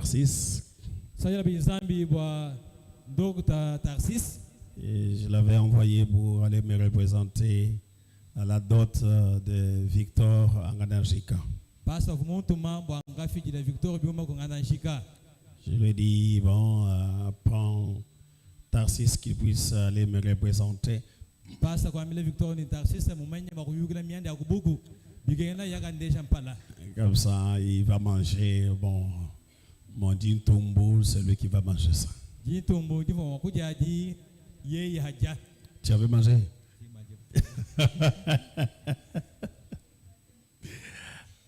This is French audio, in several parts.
Tarsis. Et je l'avais envoyé pour aller me représenter à la dot de Victor Angananjika. Je lui ai dit, bon, prends Tarsis qu'il puisse aller me représenter. Comme ça, il va manger, bon, mon dintumbo, c'est lui qui va manger ça. Tu avais mangé?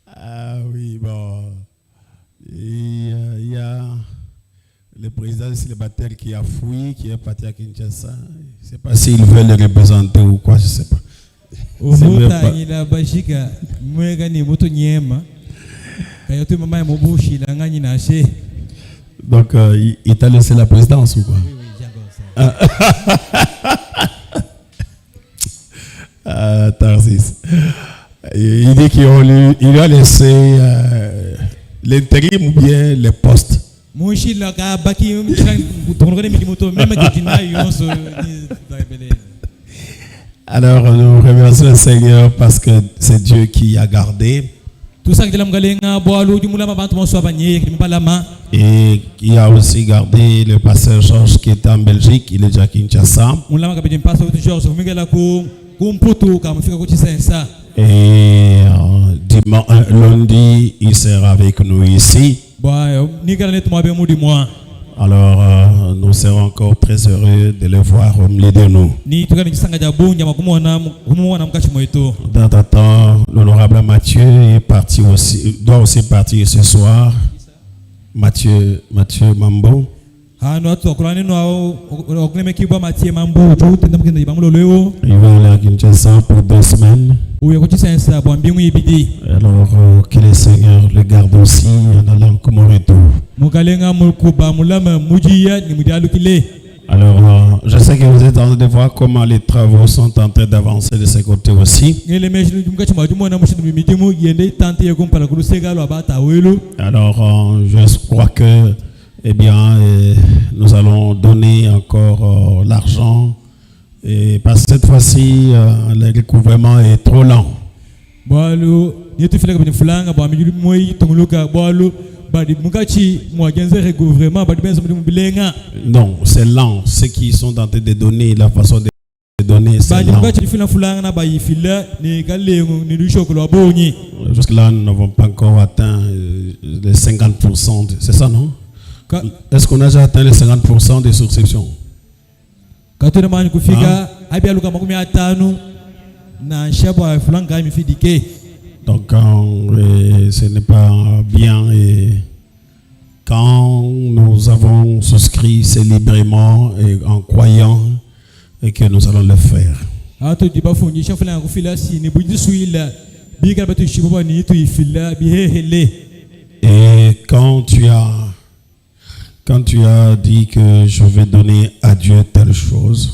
Ah oui, bon. Il y a le président célibataire qui a fouillé, qui est parti à Kinshasa. Je ne sais pas s'il veut le représenter ou quoi, je ne sais pas. Donc, il t'a laissé la présidence ou quoi? Tarsis. Il dit qu'il lui a laissé l'intérim ou bien les postes. Alors nous remercions le Seigneur parce que c'est Dieu qui a gardé. Et qui a aussi gardé le pasteur Georges qui était en Belgique, il est déjà à Kinshasa. Et lundi, il sera avec nous ici. Alors, nous serons encore très heureux de le voir au milieu de nous. D'entretemps, l'honorable Mathieu est parti aussi, doit aussi partir ce soir. Mathieu Mambo. Il va aller à Kinshasa pour 2 semaines. Alors que le Seigneur le garde aussi en allant comme un retour. Alors je sais que vous êtes en train de voir comment les travaux sont en train d'avancer de ce côté aussi. Alors je crois que nous allons donner encore l'argent. Et parce que cette fois-ci, le recouvrement est trop lent. Non, c'est lent. Ceux qui sont en train de donner, la façon de donner, c'est lent. Jusque-là, nous n'avons pas encore atteint les 50%. C'est ça, non? Est-ce qu'on a déjà atteint les 50% des souscriptions? Donc ce n'est pas bien. Et quand nous avons souscrit, c'est librement et en croyant et que nous allons le faire. Et quand tu as dit que je vais donner à Dieu telle chose,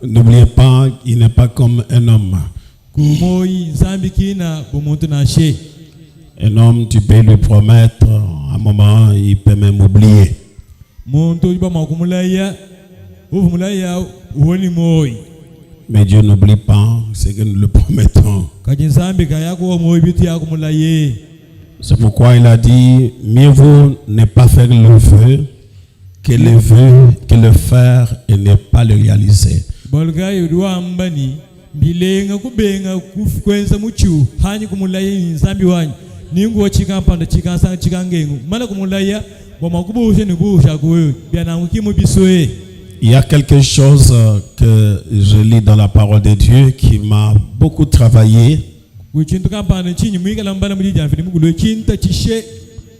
n'oubliez pas, il n'est pas comme un homme. Un homme, tu peux lui promettre, à un moment, il peut même oublier. Mais Dieu n'oublie pas ce que nous le promettons. C'est pourquoi il a dit, mieux vaut ne pas faire le vœu que le faire et ne pas le réaliser. Il y a quelque chose que je lis dans la parole de Dieu qui m'a beaucoup travaillé.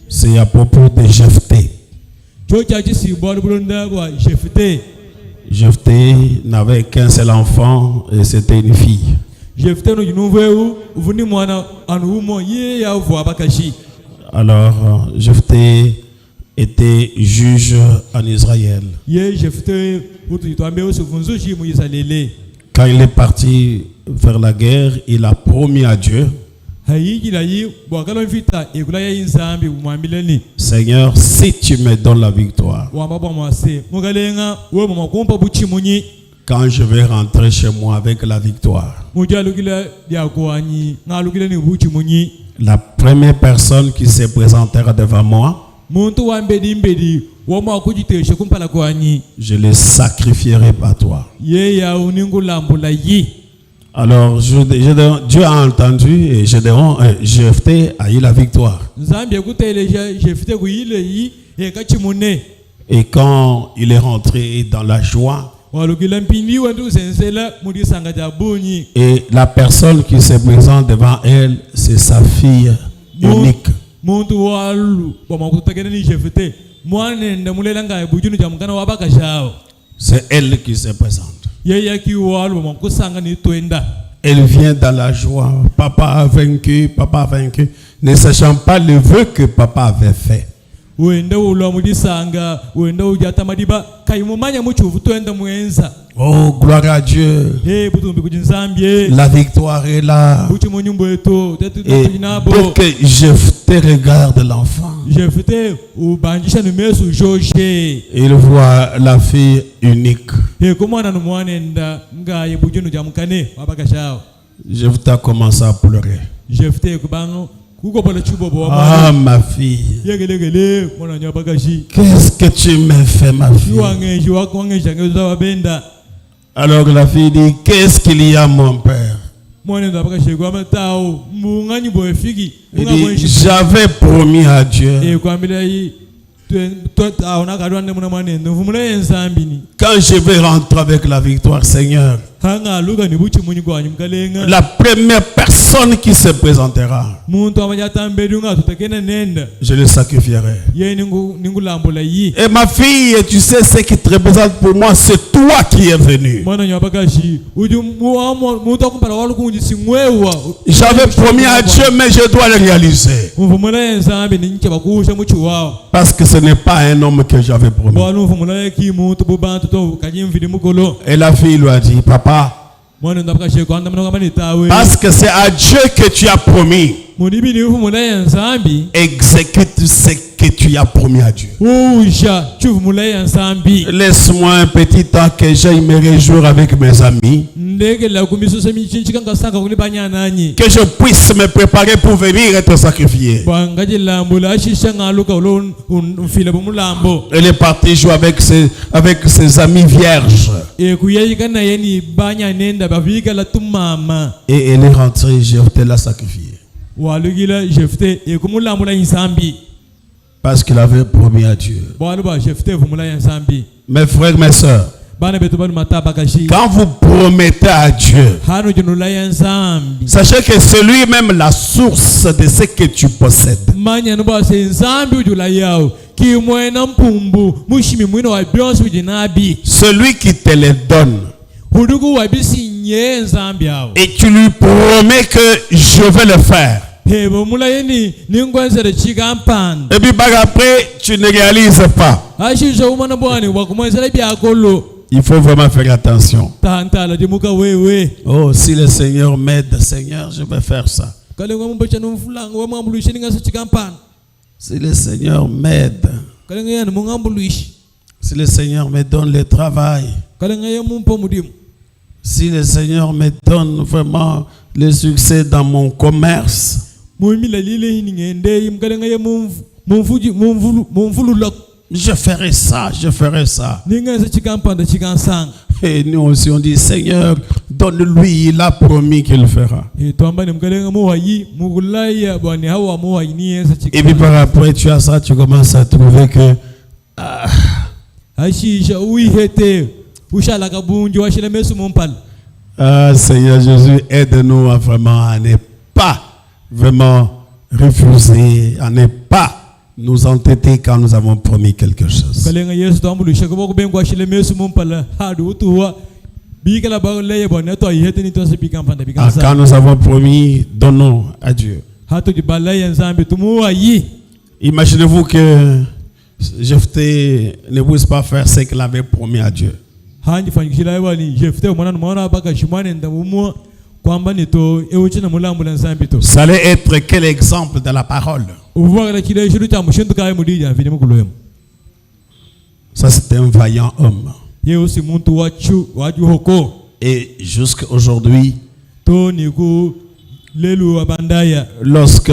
C'est à propos de Jephthé. Jephthé n'avait qu'un seul enfant et c'était une fille. Alors Jephthé était juge en Israël. Quand il est parti vers la guerre, il a promis à Dieu Seigneur, si tu me donnes la victoire, quand je vais rentrer chez moi avec la victoire, la première personne qui se présentera devant moi, je les sacrifierai par toi. Alors Dieu a entendu et Jephthé a eu la victoire. Et quand il est rentré dans la joie, et la personne qui se présente devant elle, c'est sa fille unique. C'est elle qui se présente. Elle vient dans la joie. Papa a vaincu, ne sachant pas le vœu que papa avait fait. Oh, gloire à Dieu. La victoire est là. Et dès que Jephthé regarde l'enfant, il voit la fille unique. Jephthé a commencé à pleurer. Ah, ma fille, qu'est-ce que tu m'as fait, ma fille? Alors la fille dit, qu'est-ce qu'il y a, mon père? Il dit, j'avais promis à Dieu, quand je vais rentrer avec la victoire, Seigneur, la première personne qui se présentera, je le sacrifierai. Et ma fille, tu sais ce qui te représente pour moi, c'est toi qui es venu. J'avais promis à Dieu, mais je dois le réaliser. Parce que ce n'est pas un homme que j'avais promis. Et la fille lui a dit, papa, parce que c'est à Dieu que tu as promis, exécute ce que tu as promis à Dieu. Laisse-moi un petit temps que j'aille me réjouir avec mes amis, que je puisse me préparer pour venir être sacrifié. Elle est partie jouer avec ses amis vierges. Et elle est rentrée, Jephthé l'a sacrifié. Parce qu'il avait promis à Dieu. Mes frères, mes sœurs, quand vous promettez à Dieu, sachez que c'est lui-même la source de ce que tu possèdes. Celui qui te les donne, et tu lui promets que je vais le faire. Et puis après, tu ne réalises pas. Il faut vraiment faire attention. Oh, si le Seigneur m'aide, Seigneur, je vais faire ça. Si le Seigneur m'aide, si le Seigneur me donne le travail, si le Seigneur me donne vraiment le succès dans mon commerce, je ferai ça, je ferai ça. Et nous aussi on dit, Seigneur, donne-lui, il a promis qu'il le fera. Et puis par après tu as ça, tu commences à trouver que Seigneur Jésus, aide-nous à vraiment à ne pas vraiment refuser, à ne pas nous entêter quand nous avons promis quelque chose. Quand nous avons promis, donnons à Dieu. Imaginez-vous que Jephthé ne puisse pas faire ce qu'il avait promis à Dieu. Ça allait être quel exemple dans la parole? Ça, c'était un vaillant homme. Et jusqu'à aujourd'hui, lorsque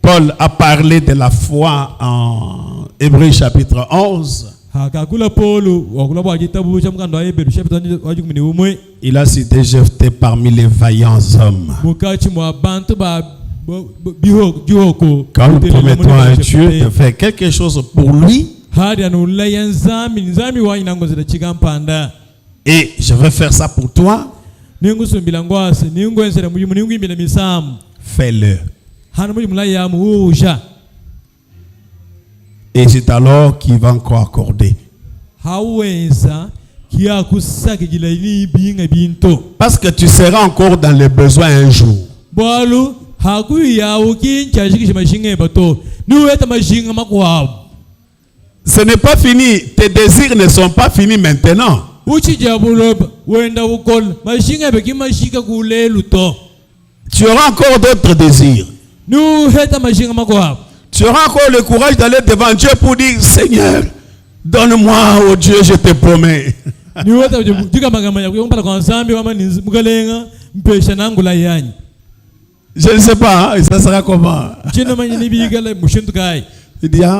Paul a parlé de la foi en Hébreux chapitre 11, il a cité Jephthé parmi les vaillants hommes. Quand nous promettons à Dieu de faire quelque chose pour lui, et je vais faire ça pour toi, fais-le. Et c'est alors qu'il va encore accorder. Parce que tu seras encore dans les besoins un jour. Ce n'est pas fini. Tes désirs ne sont pas finis maintenant. Tu auras encore d'autres désirs. Tu auras encore le courage d'aller devant Dieu pour dire: Seigneur, donne-moi, oh Dieu, je te promets. Je ne sais pas, hein, ça sera comment.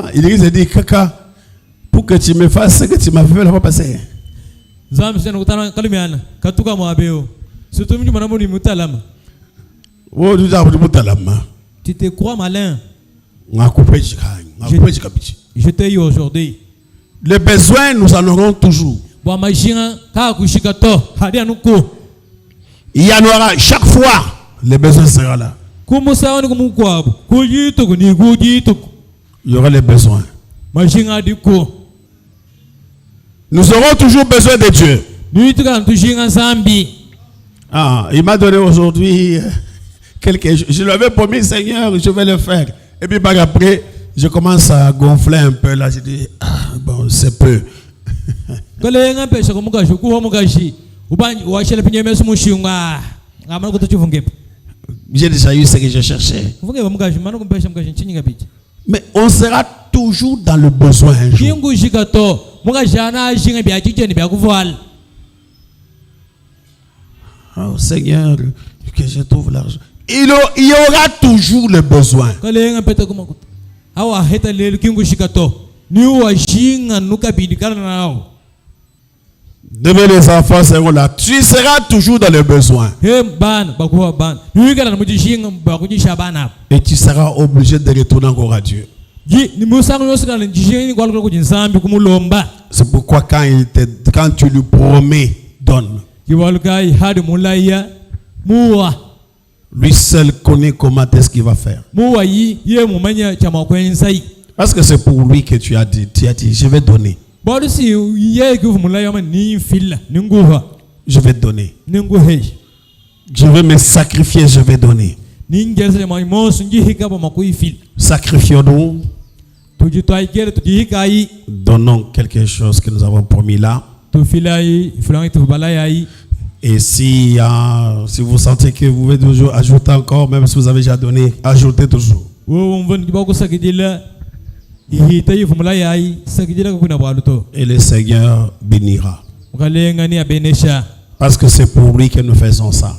Il dit, Kaka, pour que tu me fasses ce que tu m'as fait la fois passée. Tu te crois malin. Je t'ai eu aujourd'hui. Les besoins, nous en aurons toujours. Il y en aura chaque fois. Les besoins seront là. Il y aura les besoins. Nous aurons toujours besoin de Dieu. Il m'a donné aujourd'hui quelque chose. Je lui avais promis: Seigneur, je vais le faire. Et puis par après, je commence à gonfler un peu là. Je dis: bon, c'est peu. J'ai déjà eu ce que je cherchais. Mais on sera toujours dans le besoin un jour. Oh Seigneur, que je trouve l'argent. Il y aura toujours le besoin. Demain les enfants seront là. Tu seras toujours dans le besoin. Et tu seras obligé de retourner encore à Dieu. C'est pourquoi quand tu lui promets, donne. Lui seul connaît comment est-ce qu'il va faire. Parce que c'est pour lui que tu as dit, je vais donner. Je vais donner. Je vais me sacrifier, je vais donner. Sacrifions-nous. Donnons quelque chose que nous avons promis là. Et si vous sentez que vous pouvez toujours ajouter encore, même si vous avez déjà donné, ajoutez toujours. Et le Seigneur bénira. Parce que c'est pour lui que nous faisons ça.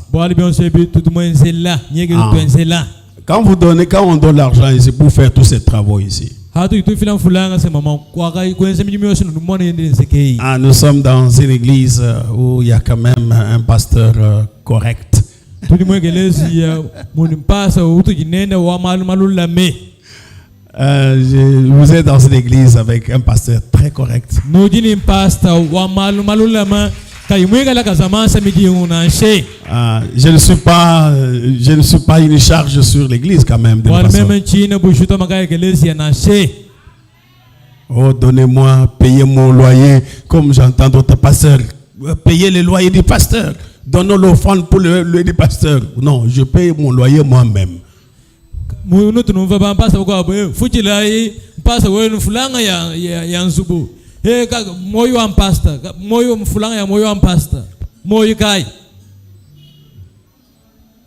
Quand on donne l'argent ici pour faire tous ces travaux ici. Nous sommes dans une église où il y a quand même un pasteur correct. Vous êtes dans une église avec un pasteur très correct. Je ne suis pas une charge sur l'église quand même. Oh, donnez-moi, payez mon loyer, comme j'entends d'autres pasteurs. Payez le loyer du pasteur. Donnons l'offrande pour le loyer du pasteur. Non, je paye mon loyer moi-même.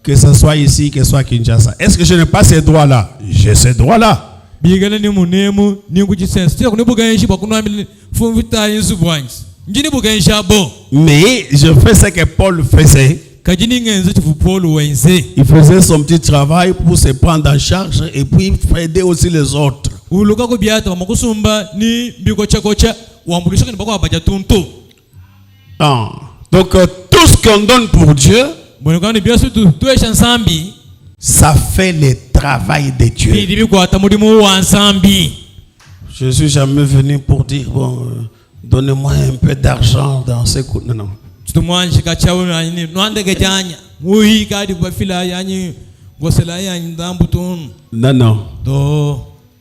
que ce soit ici, que ce soit à Kinshasa. Est-ce que je n'ai pas ces droits-là? J'ai ces droits-là. Mais je fais ce que Paul faisait. Il faisait son petit travail pour se prendre en charge et puis aider aussi les autres. Ah. Donc tout ce qu'on donne pour Dieu, ça fait le travail de Dieu. Je ne suis jamais venu pour dire, bon, donnez-moi un peu d'argent dans ce coup. Non, non. Non, non.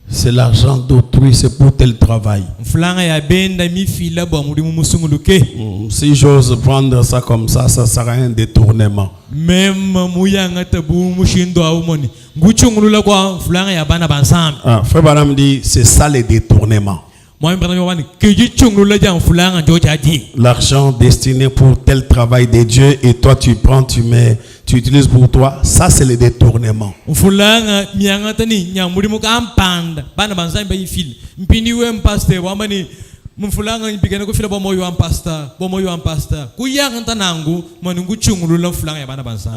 C'est l'argent d'autrui, c'est pour tel travail. Si j'ose prendre ça comme ça sera un détournement. Frère Branham dit, c'est ça le détournement. L'argent destiné pour tel travail de Dieu et toi tu prends, tu mets, tu utilises pour toi, ça c'est le détournement.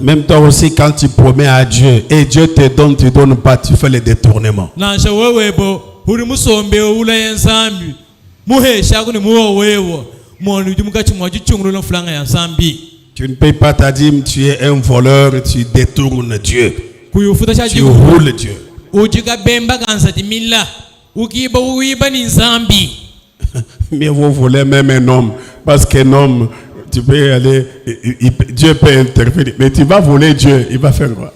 Même toi aussi quand tu promets à Dieu et Dieu te donne, tu donnes pas, tu fais le détournement. Tu ne payes pas ta dîme, tu es un voleur, tu détournes Dieu. Tu roules Dieu. Mais vous voulez même un homme, parce qu'un homme, tu peux aller, Dieu peut intervenir, mais tu vas voler Dieu, il va faire quoi?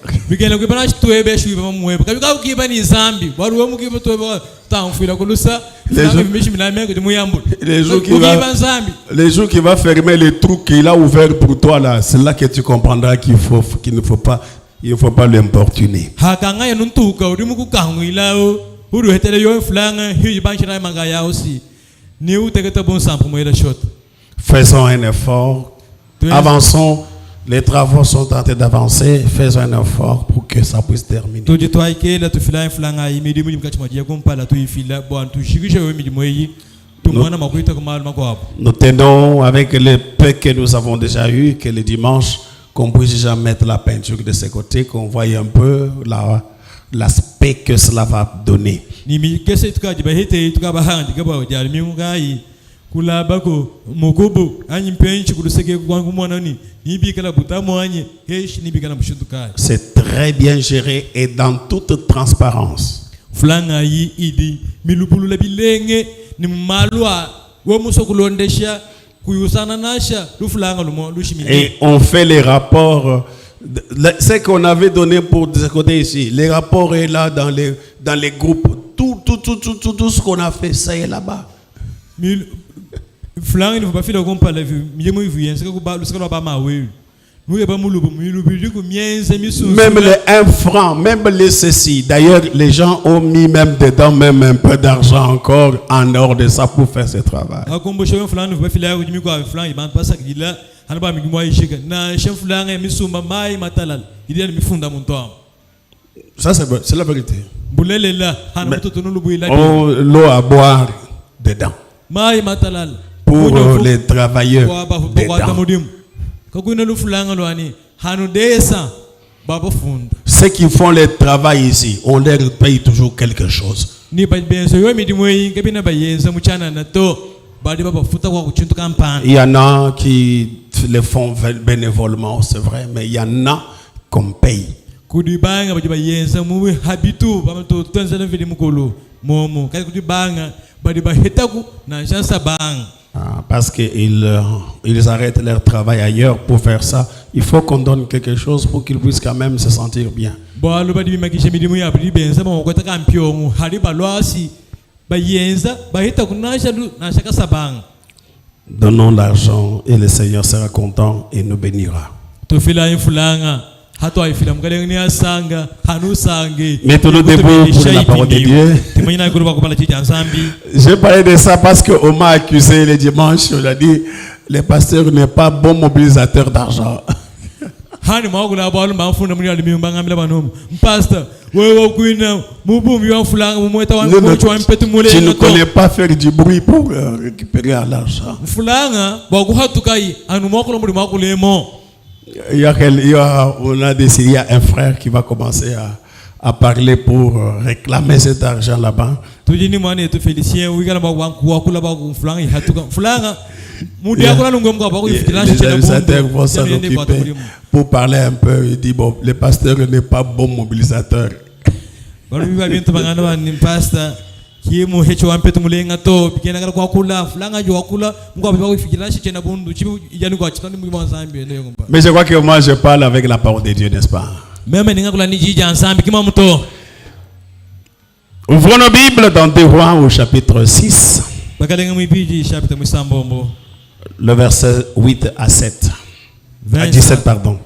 Les jours qu'il va fermer les trous qu'il a ouverts pour toi là, c'est là que tu comprendras qu'il ne faut pas l'importuner. Faisons un effort, avançons, les travaux sont en train d'avancer, faisons un effort pour que ça puisse terminer. Nous tenons avec les peu que nous avons déjà eu, que le dimanche, qu'on puisse déjà mettre la peinture de ce côté, qu'on voie un peu l'aspect que cela va donner. C'est très bien géré et dans toute transparence. Et on fait les rapports. Ce qu'on avait donné pour de ce côté ici, les rapports est là dans les groupes. Tout ce qu'on a fait, ça est là-bas. Même les 1 franc, même les ceci. D'ailleurs, les gens ont mis même dedans même un peu d'argent encore en dehors de ça pour faire ce travail. Ça c'est la vérité. L'eau à boire dedans. Pour les travailleurs dedans. Ceux qui font le travail ici, on leur paye toujours quelque chose. Il y en a qui le font bénévolement, c'est vrai, mais il y en a qu'on paye. Parce qu'ils arrêtent leur travail ailleurs pour faire ça. Il faut qu'on donne quelque chose pour qu'ils puissent quand même se sentir bien. Donnons l'argent et le Seigneur sera content et nous bénira. Mettons-nous debout pour la parole de Dieu. J'ai parlé de ça parce qu'on m'a accusé le dimanche. On a dit le pasteur n'est pas bon mobilisateur d'argent. hani magula balu mafuna muri ali mimbanga mila banom pastor wewe kuina mubumi wa fulanga mumweta wa mmoja mpetu mule. Tu ne connais pas faire du bruit pour récupérer l'argent. Fulanga baguhatukai anu makolo muri makulemo. On a décidé, il y a un frère qui va commencer à parler pour réclamer cet argent là-bas. Tujini mani etu Félicien wigala wakula bagu fulanga hatuka fulanga. Les administrateurs vont s'en occuper pour parler un peu. Il dit bon, le pasteur n'est pas bon mobilisateur. Mais je crois que moi je parle avec la parole de Dieu, n'est-ce pas? Ouvrons nos Bibles dans Deutéronome au chapitre 6. Le verset 8 à 7. À 17, pardon.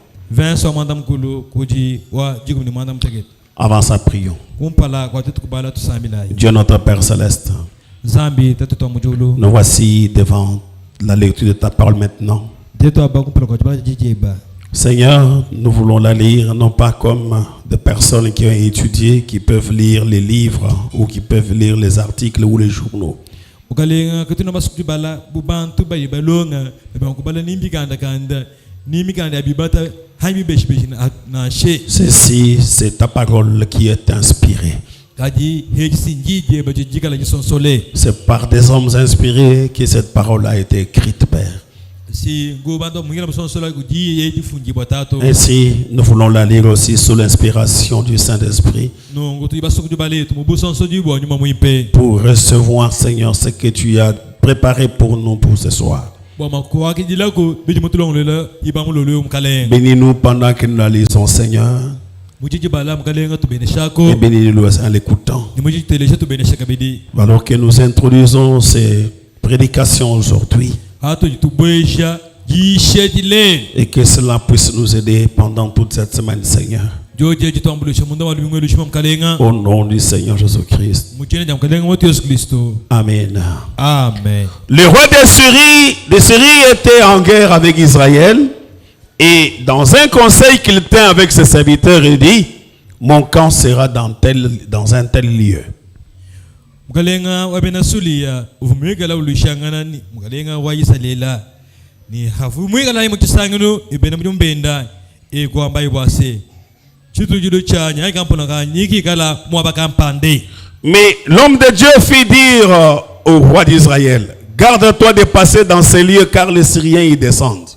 Avant ça, prions. Dieu notre Père Céleste, nous voici devant la lecture de ta parole maintenant. Seigneur, nous voulons la lire non pas comme des personnes qui ont étudié, qui peuvent lire les livres ou qui peuvent lire les articles ou les journaux. Ceci, c'est ta parole qui est inspirée. C'est par des hommes inspirés que cette parole a été écrite, Père. Ainsi, nous voulons la lire aussi sous l'inspiration du Saint-Esprit pour recevoir, Seigneur, ce que tu as préparé pour nous pour ce soir. Bénis-nous pendant que nous la lisons, Seigneur. Et bénis-nous en l'écoutant. Alors que nous introduisons ces prédications aujourd'hui. Et que cela puisse nous aider pendant toute cette semaine, Seigneur. Au nom du Seigneur Jésus-Christ. Amen. Amen. Le roi de Syrie était en guerre avec Israël. Et dans un conseil qu'il tint avec ses serviteurs, il dit: mon camp sera dans un tel lieu. Mais l'homme de Dieu fit dire au roi d'Israël: garde-toi de passer dans ces lieux, car les Syriens y descendent.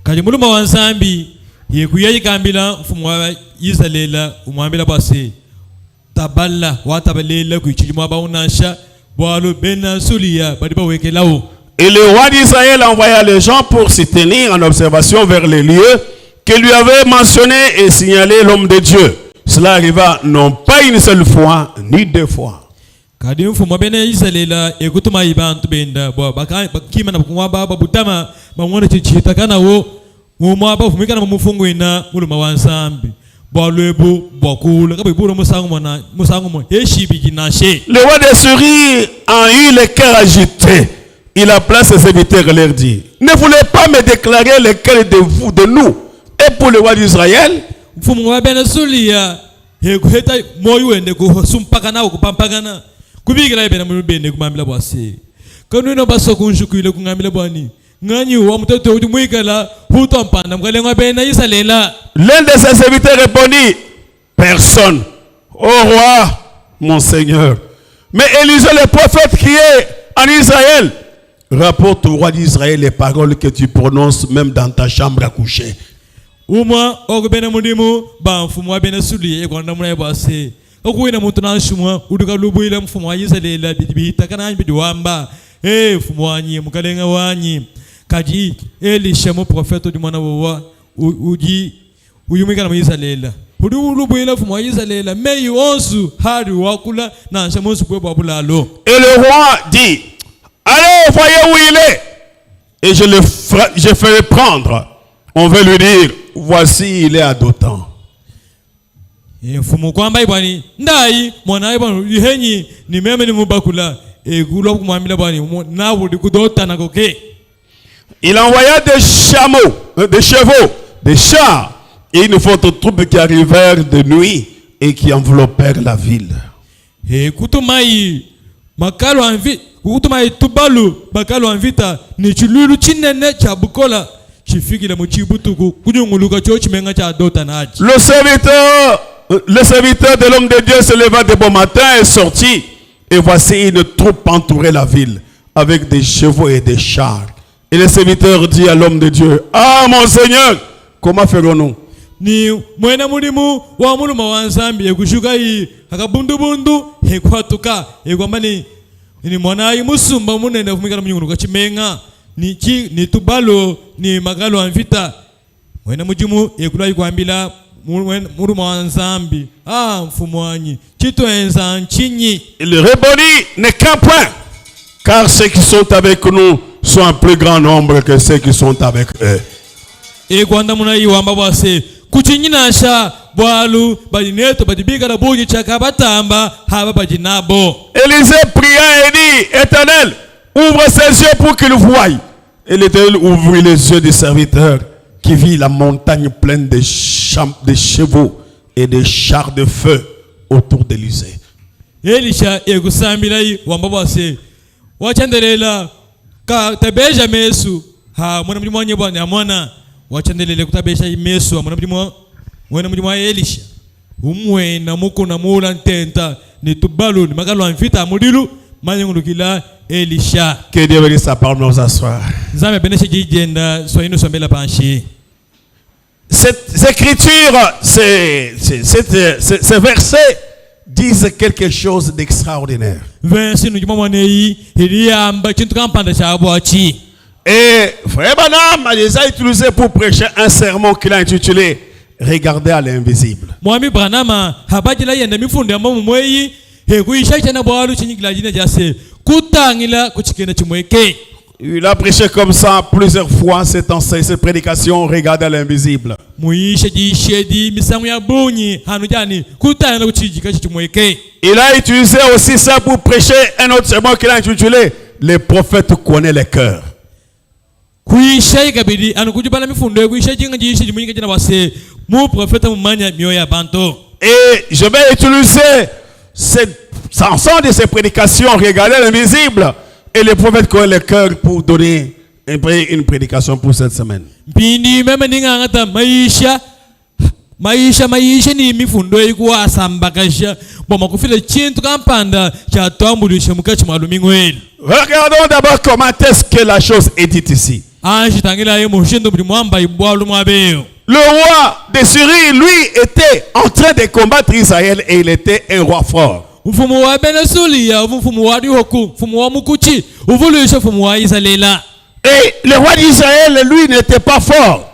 Et le roi d'Israël envoya les gens pour se tenir en observation vers les lieux que lui avait mentionnés et signalé l'homme de Dieu. Cela arriva non pas une seule fois, ni deux fois. Le roi de Syrie a eu le cœur agité. Il appela ses serviteurs et leur dit: ne voulez pas me déclarer lequel de vous, de nous, et pour le roi d'Israël? L'un de ses serviteurs répondit: personne, ô roi, mon Seigneur. Mais Élisée le prophète qui est en Israël rapporte au roi d'Israël les paroles que tu prononces même dans ta chambre à coucher. Et le roi dit: allez, voyez où il est, et je ferai prendre. On veut lui dire: voici, il est à Dothan. Il envoya des chameaux, des chevaux, des chars Et une forte troupe qui arrivèrent de nuit et qui enveloppèrent la ville. Kutumai makalo anvi kutumai tubalu makalo anvita ni chilulu chinene cha bukola chifikira mu chibutuku kunyunguluka cyo chimenga cha dota naji. Le serviteur de l'homme de Dieu se leva de bon matin et sortit, et voici une troupe entourait la ville avec des chevaux et des chars. Et le serviteur dit à l'homme de Dieu: ah mon Seigneur, comment ferons-nous? Ni mwena mulimu wa muluma wa nzambi ekushuka yi akabundubundu ekwatuka ekwambani ni mwana yi musumba munene fumikana munyunguluka chimenga ni tubalo ni magalo anvita mwena mujimu ekula yikwambila muluma wa nzambi mfumu wanyi chito enza nchinyi. Il répondit: n'est qu'un point, car ceux qui sont avec nous sont un plus grand nombre que ceux qui sont avec eux. Ekwanda muna yi wamba bwase kuchinyinasha bwalu badineto badibigala bugi chaka batamba haba badinabo. Élisée pria et dit: Éternel, ouvre ses yeux pour qu'il voie. Et l'Éternel ouvrit les yeux du serviteur qui vit la montagne pleine de chevaux et de chars de feu autour d'Élisée. Elisha ekusambila wamba bwase wachandelela ka tabeja mesu ha mwana mlimu wanye bwana mwana wachandelele kutabesha imesu mwana mlimu wa Elisha umwena muko na mula ntenta ni tubalu ni magalo anfita mudilu manyungulukila Elisha. Que Dieu bénisse sa parole, nous asseoir. Nzambe beneshe jijenda soyino sombela panshi. Cette écriture, ces versets disent quelque chose d'extraordinaire. Et Frère Branham a déjà utilisé pour prêcher un sermon qu'il a intitulé Regardez à l'invisible. Il a prêché comme ça plusieurs fois cette prédication, Regardez à l'invisible. Il a utilisé aussi ça pour prêcher un autre sermon qu'il a intitulé Les prophètes connaissent les cœurs. Et je vais utiliser l'ensemble de ces prédications, Regardez à l'invisible, et les prophètes connaissent les cœurs pour donner une prédication pour cette semaine. Maisha ni mifundo ikuwa sambakasha boma kufile chintu kampanda cha twambulisha mukachi malumingweli. Regardons d'abord comment est-ce que la chose est dite ici. Le roi de Syrie, lui, était en train de combattre Israël et il était un roi fort. Et le roi d'Israël, lui, n'était pas fort.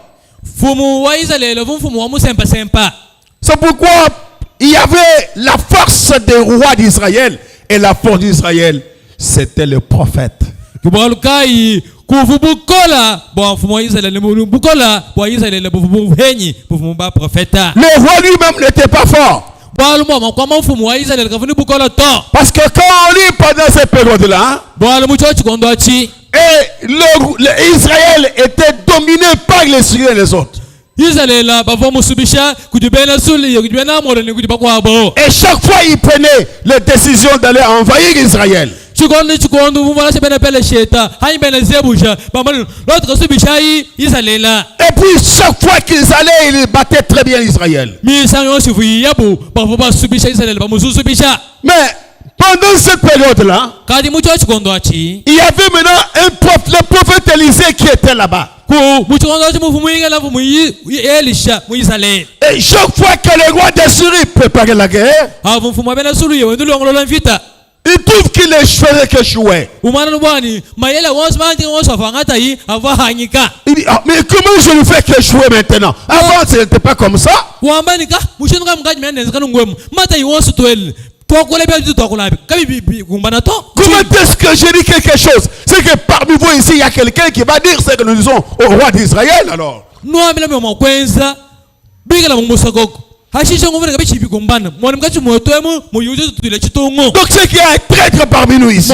C'est pourquoi il y avait la force des rois d'Israël et la force d'Israël, c'était le prophète. Le roi lui-même n'était pas fort. Parce que quand on lit pendant cette période-là, et Israël était dominé par les Syriens et les autres. Et chaque fois il prenait la décision d'aller envahir Israël. Et puis chaque fois qu'ils allaient, ils battaient très bien Israël. Mais pendant cette période-là, il y avait maintenant le prophète Élisée qui était là-bas. Et chaque fois que le roi de Syrie préparait la guerre, il trouve qu'il faisait que jouer. Il dit, mais comment je le fais que jouer maintenant? Avant, ce n'était pas comme ça. Comment est-ce que je dis quelque chose? C'est que parmi vous ici, il y a quelqu'un qui va dire ce que nous disons au roi d'Israël alors. Donc c'est qu'il y a un traître parmi nous ici.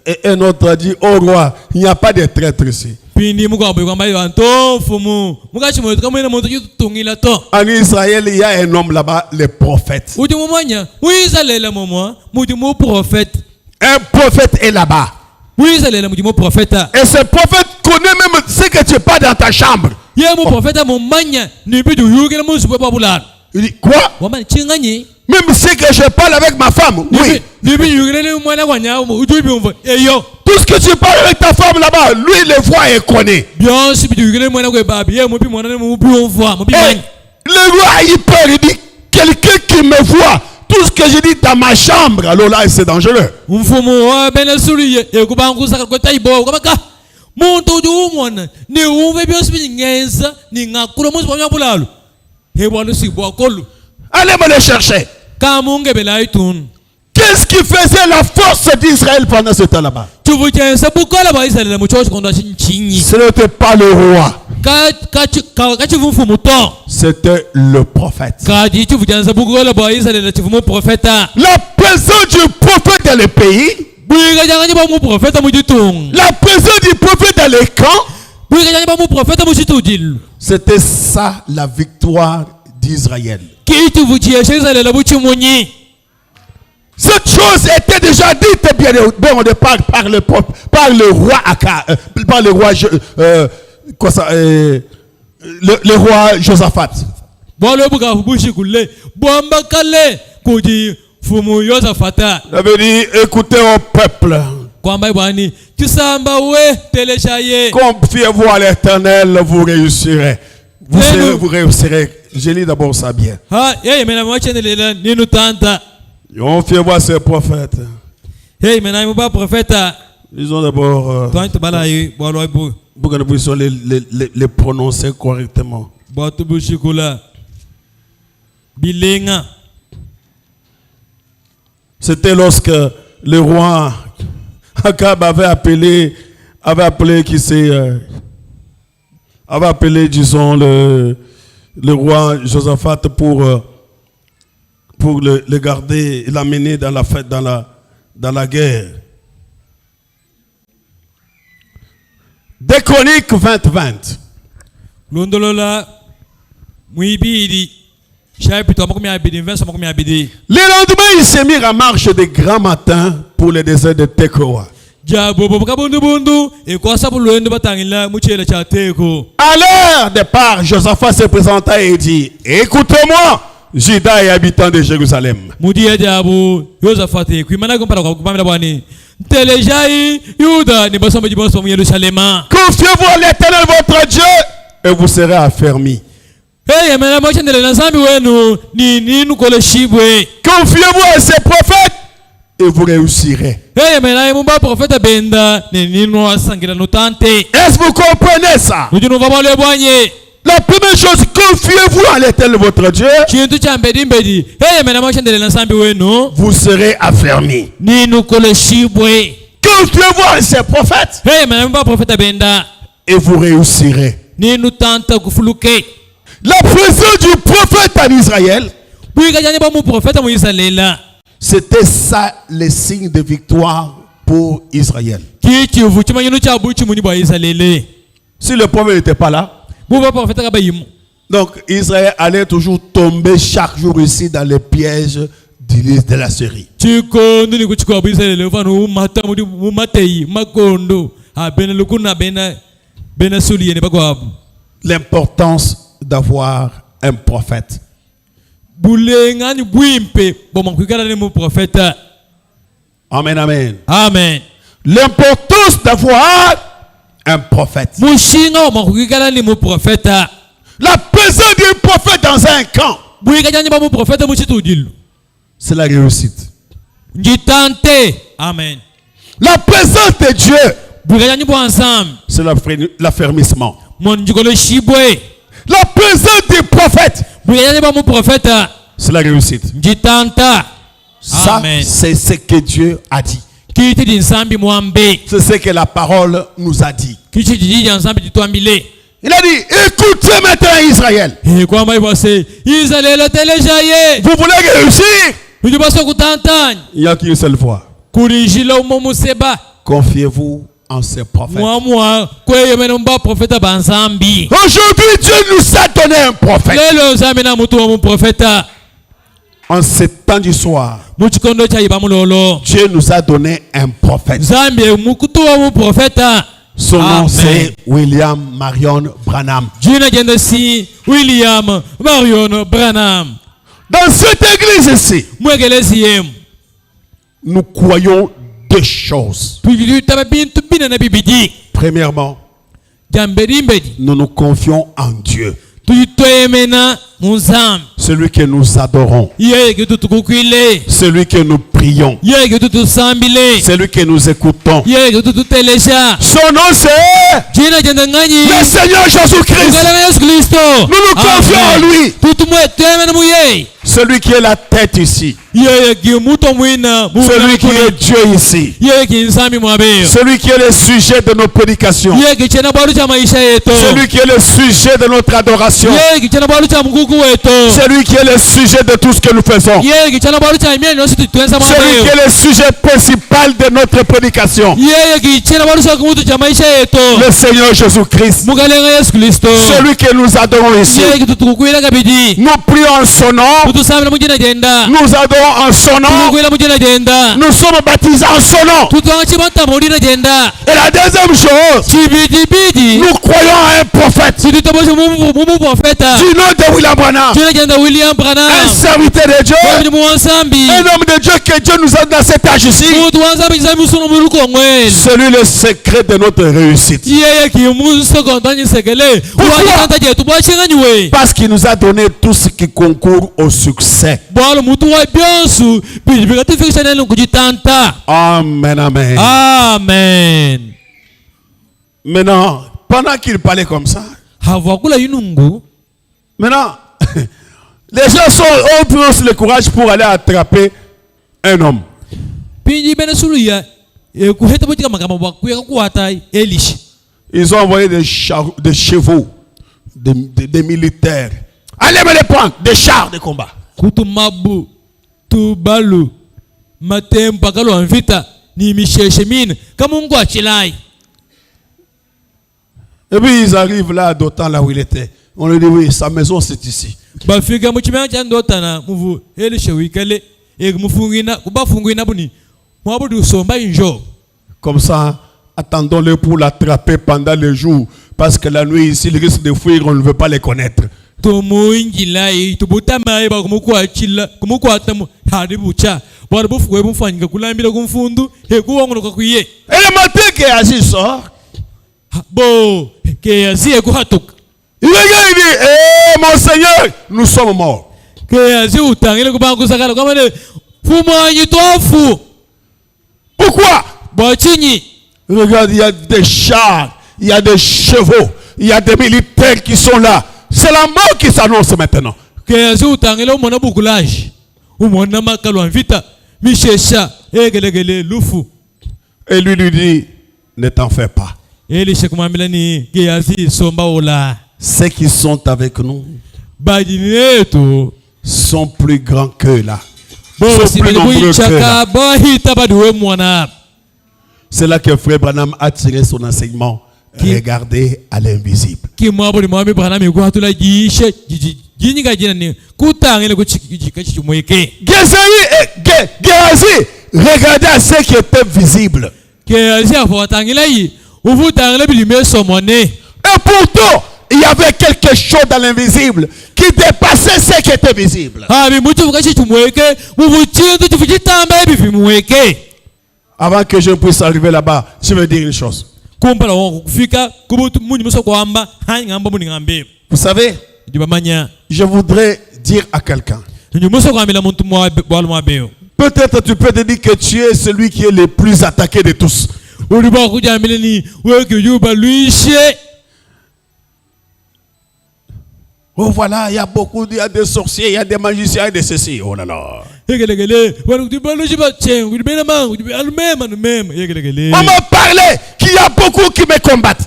Et un autre a dit, oh roi, il n'y a pas de traître ici. pindi mukwabo kwamba yanto fumu mukachimo kamwe na muntu yitungila to. En Israël, il y a un homme là-bas, le prophète. Uti mumanya uizalela momo muti mu prophète. Un prophète est là-bas. Uizalela muti mu prophète. Et ce prophète connaît même ce que tu es pas dans ta chambre. Ye mu prophète mumanya ni bidu yugela mu super popular. Il dit quoi? Wamani chingani. Même si que je parle avec ma femme, oui. Ni bidu yugela ni mwana wanya ujubi umva. Eyo. Tout ce que tu parles avec ta femme là-bas, lui il le voit et connaît. Bien si bidu yugela mwana kwe babi ye mu bi mwana mu bi umva mu bi mwana. Le roi il peur, il dit quelqu'un qui me voit, tout ce que je dis dans ma chambre, alors là c'est dangereux. Mfumu wa benasuri ye kubangusa kwa taibo kabaka. Muntu umwana ni umve byose binyenza ni ngakura muzi bamya bulalo. He bwana sibwa kolu. Allez me le chercher. Kamunge belaitun. Qu'est-ce qui faisait la force d'Israël pendant ce temps là-bas? Ce n'était pas le roi. C'était le prophète. La présence du prophète dans le pays, la présence du prophète dans les camps, c'était ça la victoire d'Israël. Cette chose était déjà dite bien au départ par le roi par le roi le roi Josaphat. Il avait dit écoutez au peuple. Confiez-vous à l'Éternel, vous réussirez. Vous réussirez. Je lis d'abord ça bien. Confiez-vous à ces prophètes. Disons d'abord pour que nous puissions les prononcer correctement. C'était lorsque le roi Akab avait appelé disons le roi Josaphat pour le garder et l'amener dans la fête, dans la guerre. Des Chroniques 20:20. Le lendemain, ils se mirent en marche de grand matin pour le désert de Tekoa. À l'heure départ, Josaphat se présenta et dit: écoutez-moi, Juda et habitants de Jérusalem. Confiez-vous à l'Éternel votre Dieu et vous serez affermis. Confiez-vous à ces prophètes et vous réussirez. Est-ce que vous comprenez ça? La première chose, confiez-vous à l'Éternel votre Dieu. Vous serez affermis. Confiez-vous à ces prophètes et vous réussirez. La présence du prophète en Israël, c'était ça le signe de victoire pour Israël. Si le prophète n'était pas là, donc Israël allait toujours tomber chaque jour ici dans les pièges de la série. L'importance d'avoir un prophète. Amen, amen. Amen. L'importance d'avoir un prophète. La présence d'un prophète dans un camp, c'est la réussite. Amen. La présence de Dieu, c'est l'affermissement. La présence du prophète, c'est la réussite. Ça, c'est ce que Dieu a dit. C'est ce que la parole nous a dit. Il a dit, écoutez maintenant Israël. Vous voulez réussir? Il n'y a qu'une seule fois. Confiez-vous en ses prophètes. Aujourd'hui, Dieu nous a donné un prophète. En ce temps du soir, Dieu nous a donné un prophète. Son nom c'est William Marion Branham. Dans cette église ici, nous croyons deux choses. Premièrement, nous nous confions en Dieu, celui que nous adorons, celui que nous prions, celui que nous écoutons. Son nom c'est le Seigneur Jésus-Christ. Nous nous confions en lui, celui qui est la tête ici, celui qui est Dieu ici, celui qui est le sujet de nos prédications, celui qui est le sujet de notre adoration, celui qui est le sujet de tout ce que nous faisons, celui qui est le sujet principal de notre prédication, le Seigneur Jésus-Christ, celui que nous adorons ici. Nous prions en son nom, nous adorons en son nom, nous sommes baptisés en son nom. Et la deuxième chose, nous croyons à un prophète du nom de William Branham, un serviteur de Dieu, un homme de Dieu que Dieu nous a dans cet âge ici. Celui le secret de notre réussite. Parce qu'il nous a donné tout ce qui concourt au succès. Amen, amen. Amen. Maintenant, pendant qu'il parlait comme ça, maintenant, les gens ont pris aussi le courage pour aller attraper un homme. Ils ont envoyé des chevaux, des militaires. Allez me les prendre, des chars de combat. Et puis ils arrivent là, d'autant là où il était. On lui dit oui, sa maison c'est ici. Comme ça, attendons-le pour l'attraper pendant le jour. Parce que la nuit ici, il risque de fuir, on ne veut pas les connaître. Et le matin, Géasi sort. Il regarde, il dit, eh mon Seigneur, nous sommes morts. Pourquoi? Regarde, il y a des chars, il y a des chevaux, il y a des militaires qui sont là. C'est la mort qui s'annonce maintenant. Et lui dit, ne t'en fais pas. Ceux qui sont avec nous sont plus grands que là. Sont plus nombreux que là. C'est là que Frère Branham a tiré son enseignement. Regardez à l'invisible. Géasi, regardez à ceux qui étaient visibles. Et pourtant, il y avait quelque chose dans l'invisible qui dépassait ce qui était visible. Avant que je puisse arriver là-bas, je vais dire une chose. Vous savez, je voudrais dire à quelqu'un. Peut-être tu peux te dire que tu es celui qui est le plus attaqué de tous. Oh voilà, il y a beaucoup, il y a des sorciers, il y a des magiciens et des ceci. Oh là là. On m'a parlé qu'il y a beaucoup qui me combattent.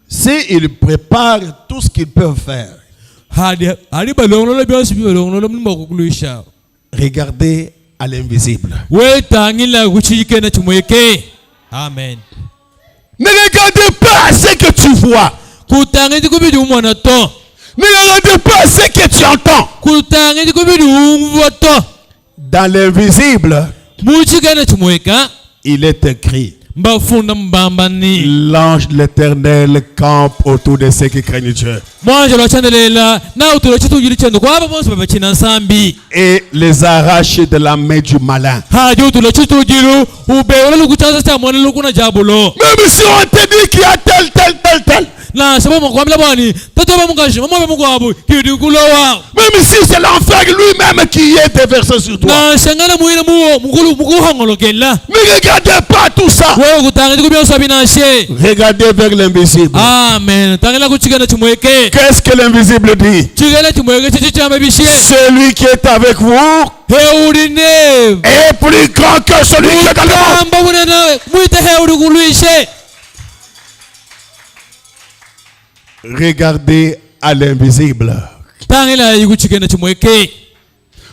S'ils préparent tout ce qu'ils peuvent faire, regardez à l'invisible. wetangila kuchikena chimweke. Amen. Ne regardez pas ce que tu vois. Kutangiti kubidi umwana to. Ne regardez pas ce que tu entends. Kutangiti kubidi umva to. Dans l'invisible, Muchikena chimweka. il est écrit: Mbafunda mbambani. l'ange de l'Éternel campe autour de ceux qui craignent Dieu Mwanje lwachandelela na utulo chitujiri chendo kwaba bonse babachina nsambi. et les arrache de la main du malin. Haji utulo chitujiru ubewele lukuchaza cha mwana lukuna jabulo. Même si on te dit qu'il y a tel. Na sababu mkwamila bwani tatoba mungashi mwabe mungwabu kidi kulowa. Même si c'est l'enfer lui-même qui est déversé sur toi. Na shangana muina muo mukulu hangolokela. Ne regardez pas tout ça. Wewe kutangiti kubyo sabinashe. Regardez vers l'invisible. Amen. Tangela kuchikana chimweke. Qu'est-ce que l'invisible dit? Chikana chimweke chichichama bishe. Celui qui est avec vous Heurine. est plus grand que celui qui est dans le monde. Kamba munena muite heuri kuluishe. Regardez à l'invisible. Tangela yukuchikana chimweke.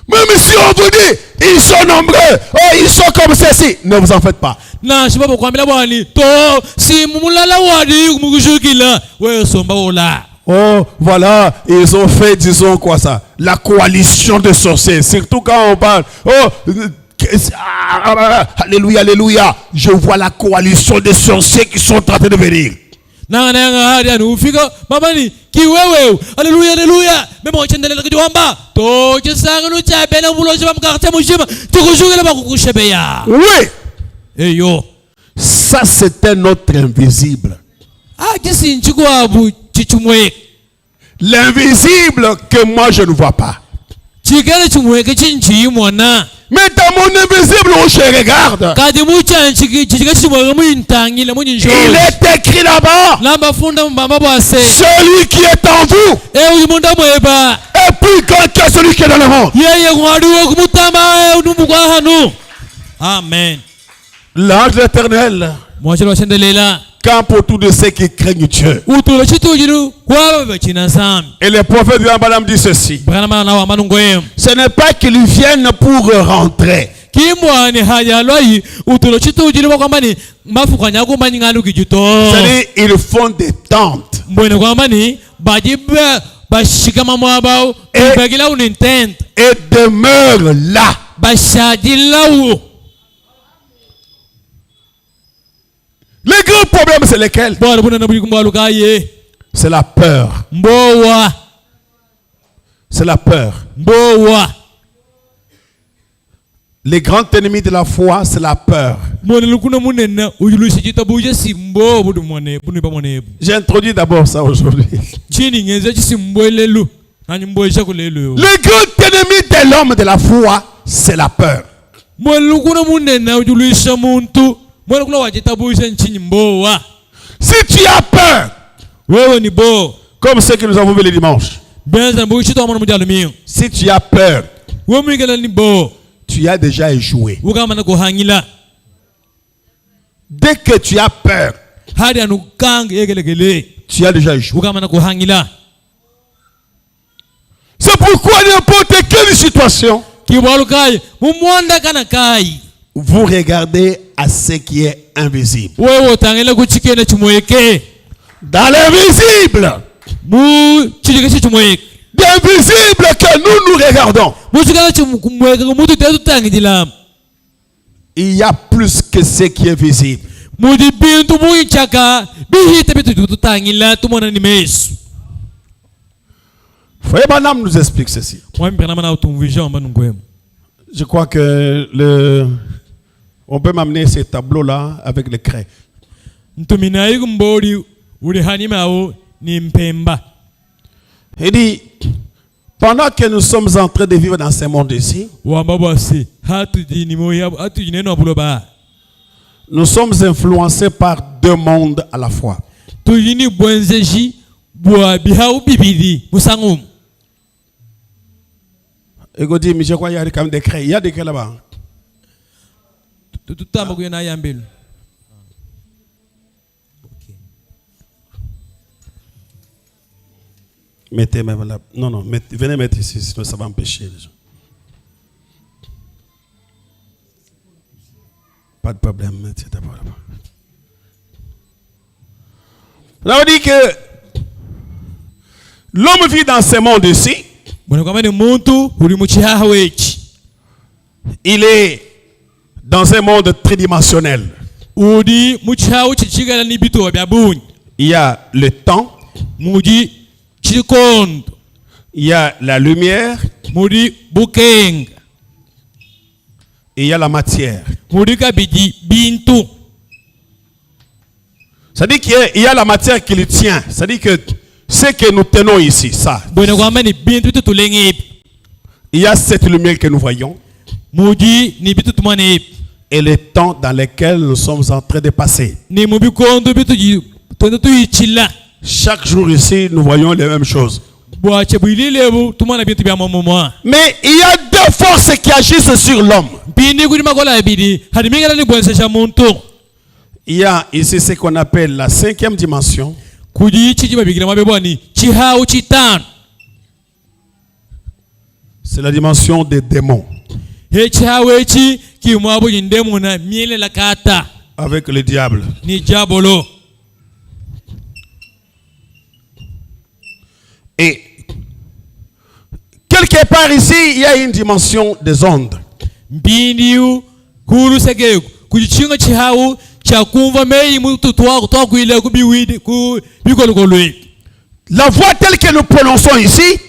Même si on vous dit, ils sont nombreux, oh, ils sont comme ceci, ne vous en faites pas. Na sababu kwamila bwani to si mulala wadi mukushukila wewe somba ola. Oh, voilà, ils ont fait, disons quoi ça, la coalition de sorciers. Surtout quand on parle, alléluia, alléluia, je vois la coalition de sorciers qui sont en train de venir. Nanga hadi anu ufika mamani kiwewe haleluya haleluya memo chendelela kujiwamba to chisanga no chabena buloje bamkakate mushima tukushukela bakukushebeya. Oui, Eyo ça c'était notre invisible. kisi nchikwabu chichumwe. L'invisible que moi je ne vois pas. Chikele chumweke chinchi mwana. Mais dans mon invisible où je regarde, Kadi mucha chikele chumweke muintangile munyinjo. il est écrit là-bas: Lamba funda mbamba bwase. celui qui est en vous Uyimunda mweba. est plus grand que celui qui est dans le monde. Yeye ngwaduwe kumutama unumugwa hanu. Amen. L'ange de l'Éternel Mwachelo washendelela. campe autour de ceux qui craignent Dieu. Utulo chitujiru kwaba bachina nsambi. Et le prophète de Balaam dit ceci: Bwana na wa manungwem. ce n'est pas qu'ils viennent pour rentrer. Kimwani haja loi utulo chitujiru kwambani mafukanya kumani ngalo kijito. C'est-à-dire, ils font des tentes. Mbone kwambani bajibe bashikama mwabao bagila unintent Et demeurent là. bashadilawo. Le grand problème, c'est lequel? Bwana buna nabuli kumbalu kaye. C'est la peur. Mbowa. C'est la peur. Mbowa. Le grand ennemi de la foi, c'est la peur. J'ai introduit d'abord ça aujourd'hui. Le grand ennemi de l'homme de la foi, c'est la peur. Si tu as peur, comme ce que nous avons vu le dimanche, si tu as peur, tu as déjà échoué. Dès que tu as peur, tu as déjà échoué. C'est pourquoi n'importe quelle situation, vous regardez à ce qui est invisible. Dans l'invisible, d'invisible que nous regardons, il y a plus que ce qui est visible. Frère Branham nous explique ceci. Je crois que on peut m'amener ces tableaux-là avec les craies. Il dit, pendant que nous sommes en train de vivre dans ce monde ici, nous sommes influencés par deux mondes à la fois. Et vous dites, mais je crois qu'il y a quand même des craies. Il y a des craies là-bas. Mettez même là. Non, venez mettre ici, sinon ça va empêcher les gens. pas de problème. On dit que l'homme vit dans ce monde ici. Il est dans un monde tridimensionnel. Il y a le temps. Il y a la lumière. Et il y a la matière. C'est-à-dire qu'il y a la matière qui le tient. C'est-à-dire que ce que nous tenons ici, ça. Il y a cette lumière que nous voyons. Et le temps dans lequel nous sommes en train de passer. Chaque jour ici, nous voyons les mêmes choses. Mais il y a deux forces qui agissent sur l'homme. Il y a ici ce qu'on appelle la 5e dimension. C'est la dimension des démons. Avec le diable. Et quelque part ici, il y a une dimension des ondes. La voix telle que nous prononçons ici,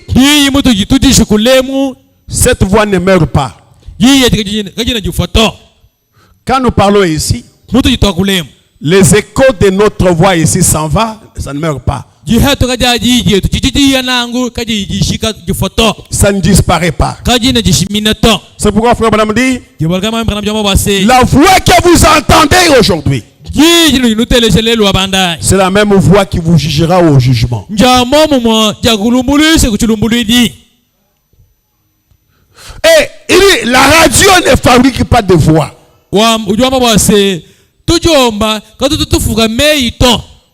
cette voix ne meurt pas. Quand nous parlons ici, les échos de notre voix ici s'en vont, ça ne meurt pas. Ça ne disparaît pas. C'est pourquoi frère Branham dit, la voix que vous entendez aujourd'hui, c'est la même voix qui vous jugera au jugement. Et il dit, la radio ne fabrique pas de voix.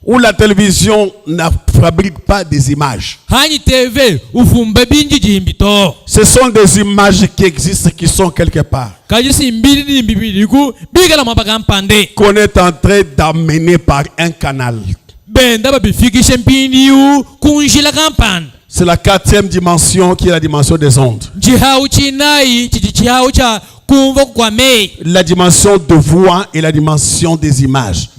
Ou la télévision ne fabrique pas des images. Ce sont des images qui existent, qui sont quelque part. Qu'on est en train d'amener par un canal. C'est la 4e dimension qui est la dimension des ondes. La dimension de voix et la dimension des images.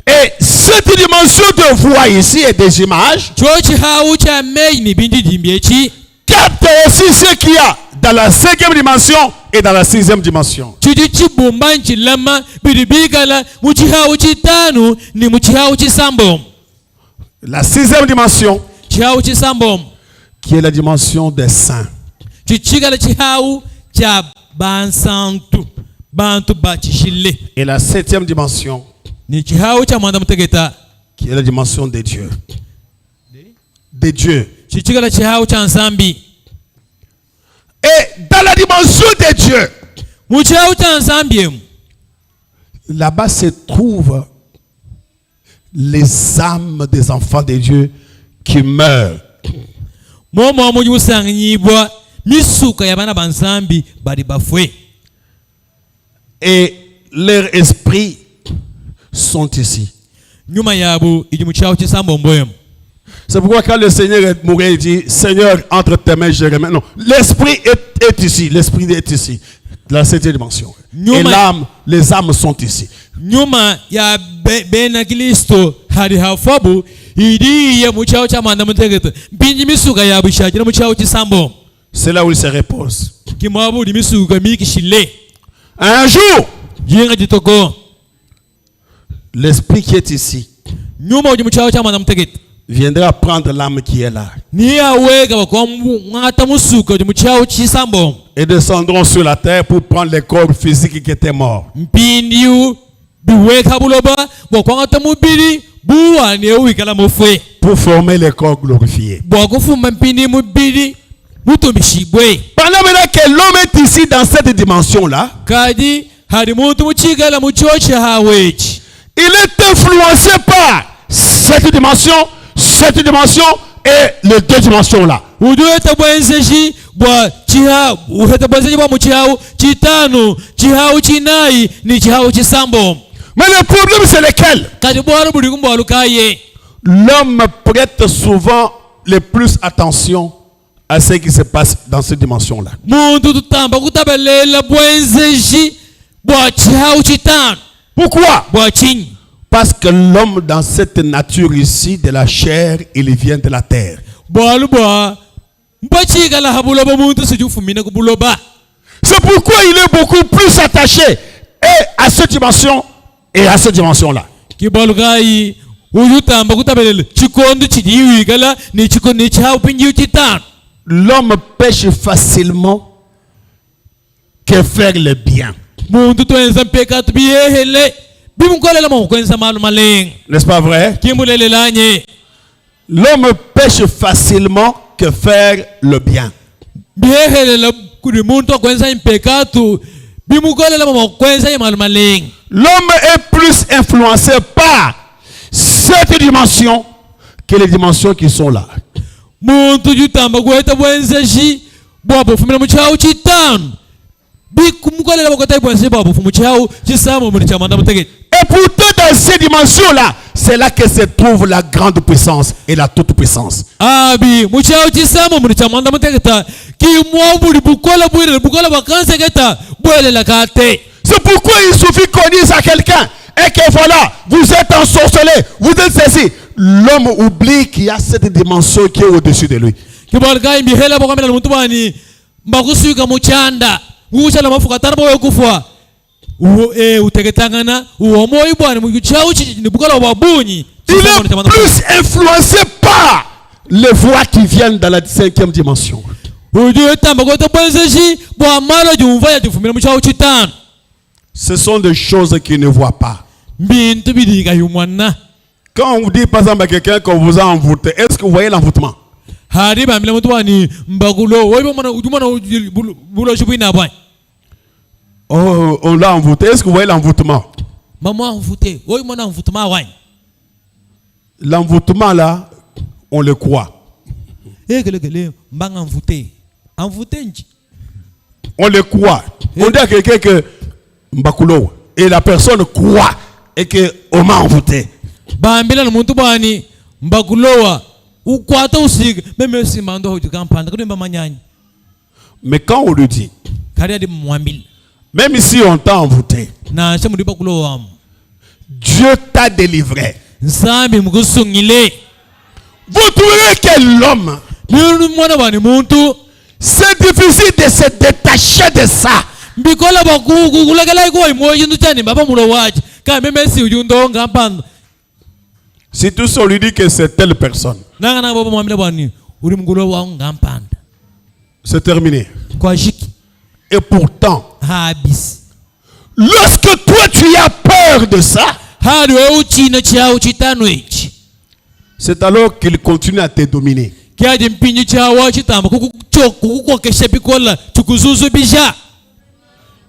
Et cette dimension de voix ici et des images capte aussi ce qu'il y a dans la 5e dimension et dans la 6e dimension. La 6e dimension qui est la dimension des saints. Et la 7e dimension qui est la dimension des dieux. Des dieux. Et dans la dimension des dieux, là-bas se trouvent les âmes des enfants de Dieu qui meurent. Et leurs esprits sont ici. C'est pourquoi quand le Seigneur est mort, il dit, Seigneur, entre tes mains, je remets. Non, l'esprit est ici. L'esprit est ici. La 7e dimension. Et l'âme, les âmes sont ici. C'est là où il se repose. Un jour, l'esprit qui est ici viendra prendre l'âme qui est là et descendront sur la terre pour prendre les corps physiques qui étaient morts. Pour former les corps glorifiés. Pendant maintenant que l'homme est ici dans cette dimension-là, il est influencé par cette dimension et les deux dimensions-là. bwa chiha uheta bwenzeji bwa muchihawu chitanu chihawu chinayi ni chihawu chisambo. Mais le problème c'est lequel? Kati bwalo buli kumbwalu kaye. L'homme prête souvent le plus attention à ce qui se passe dans cette dimension-là. Muntu tutamba kutabelela bwenzeji bwa chihawu chitanu. Pourquoi? Bwa chinyi. Parce que l'homme dans cette nature ici de la chair, il vient de la terre. Bwalu bwa mpachika la habuloba muntu sijufumine kubuloba. C'est pourquoi il est beaucoup plus attaché et à cette dimension et à cette dimension-là. Kibwalu kayi uyutamba kutabelela chikondo chidiwikala ni chikondo chihawu pinji chitanu. L'homme pêche facilement que faire le bien. Muntu twenza mpeka tubiyehele bimukolela mukwenza malu maleng. N'est-ce pas vrai? Kimbulelelanye. L'homme pêche facilement que faire le bien. Biyehele kuri muntu kwenza mpeka tu bimukolela mukwenza malu maleng. L'homme est plus influencé par cette dimension que les dimensions qui sont là. Muntu jutamba kweta bwenzeji bwabo fumira muchawu chitanu. Bikumukolela bakota bwenzeji bwabo fumu chawu chisamo muri chamanda mutege. Et pourtant dans ces dimensions-là, c'est là que se trouve la grande puissance et la toute puissance. Abi muchawu chisamo muri chamanda mutegeta kimwa buri bukola bakanse geta bwele la kate. C'est pourquoi il suffit qu'on dise à quelqu'un et que voilà, vous êtes ensorcelé, vous êtes ceci. L'homme oublie qu'il y a cette dimension qui est au-dessus de lui. Kibalga imbihela bokamela muntu bani mbakusuka muchanda nguchala mafuka tarbo yokufwa utegetangana uwo moyo bwana muchawu ni bukola wabunyi. Il est plus influencé par les voix qui viennent dans la 5e dimension. Ce sont des choses qu'il ne voit pas. Quand on vous dit par exemple à quelqu'un qu'on vous a envoûté, est-ce que vous voyez l'envoûtement? Oh, on l'a envoûté. Est-ce que vous voyez l'envoûtement? L'envoûtement là, on le croit. On le croit. On dit à quelqu'un que Mbakulo et la personne croit et que on m'a envoûté. Mais quand on lui dit, même si on t'a envoûté, Dieu t'a délivré. Vous trouvez que l'homme, c'est difficile de se détacher de ça. Si tout ça lui dit que c'est telle personne, c'est terminé. Et pourtant, lorsque toi tu as peur de ça, c'est alors qu'il continue à te dominer.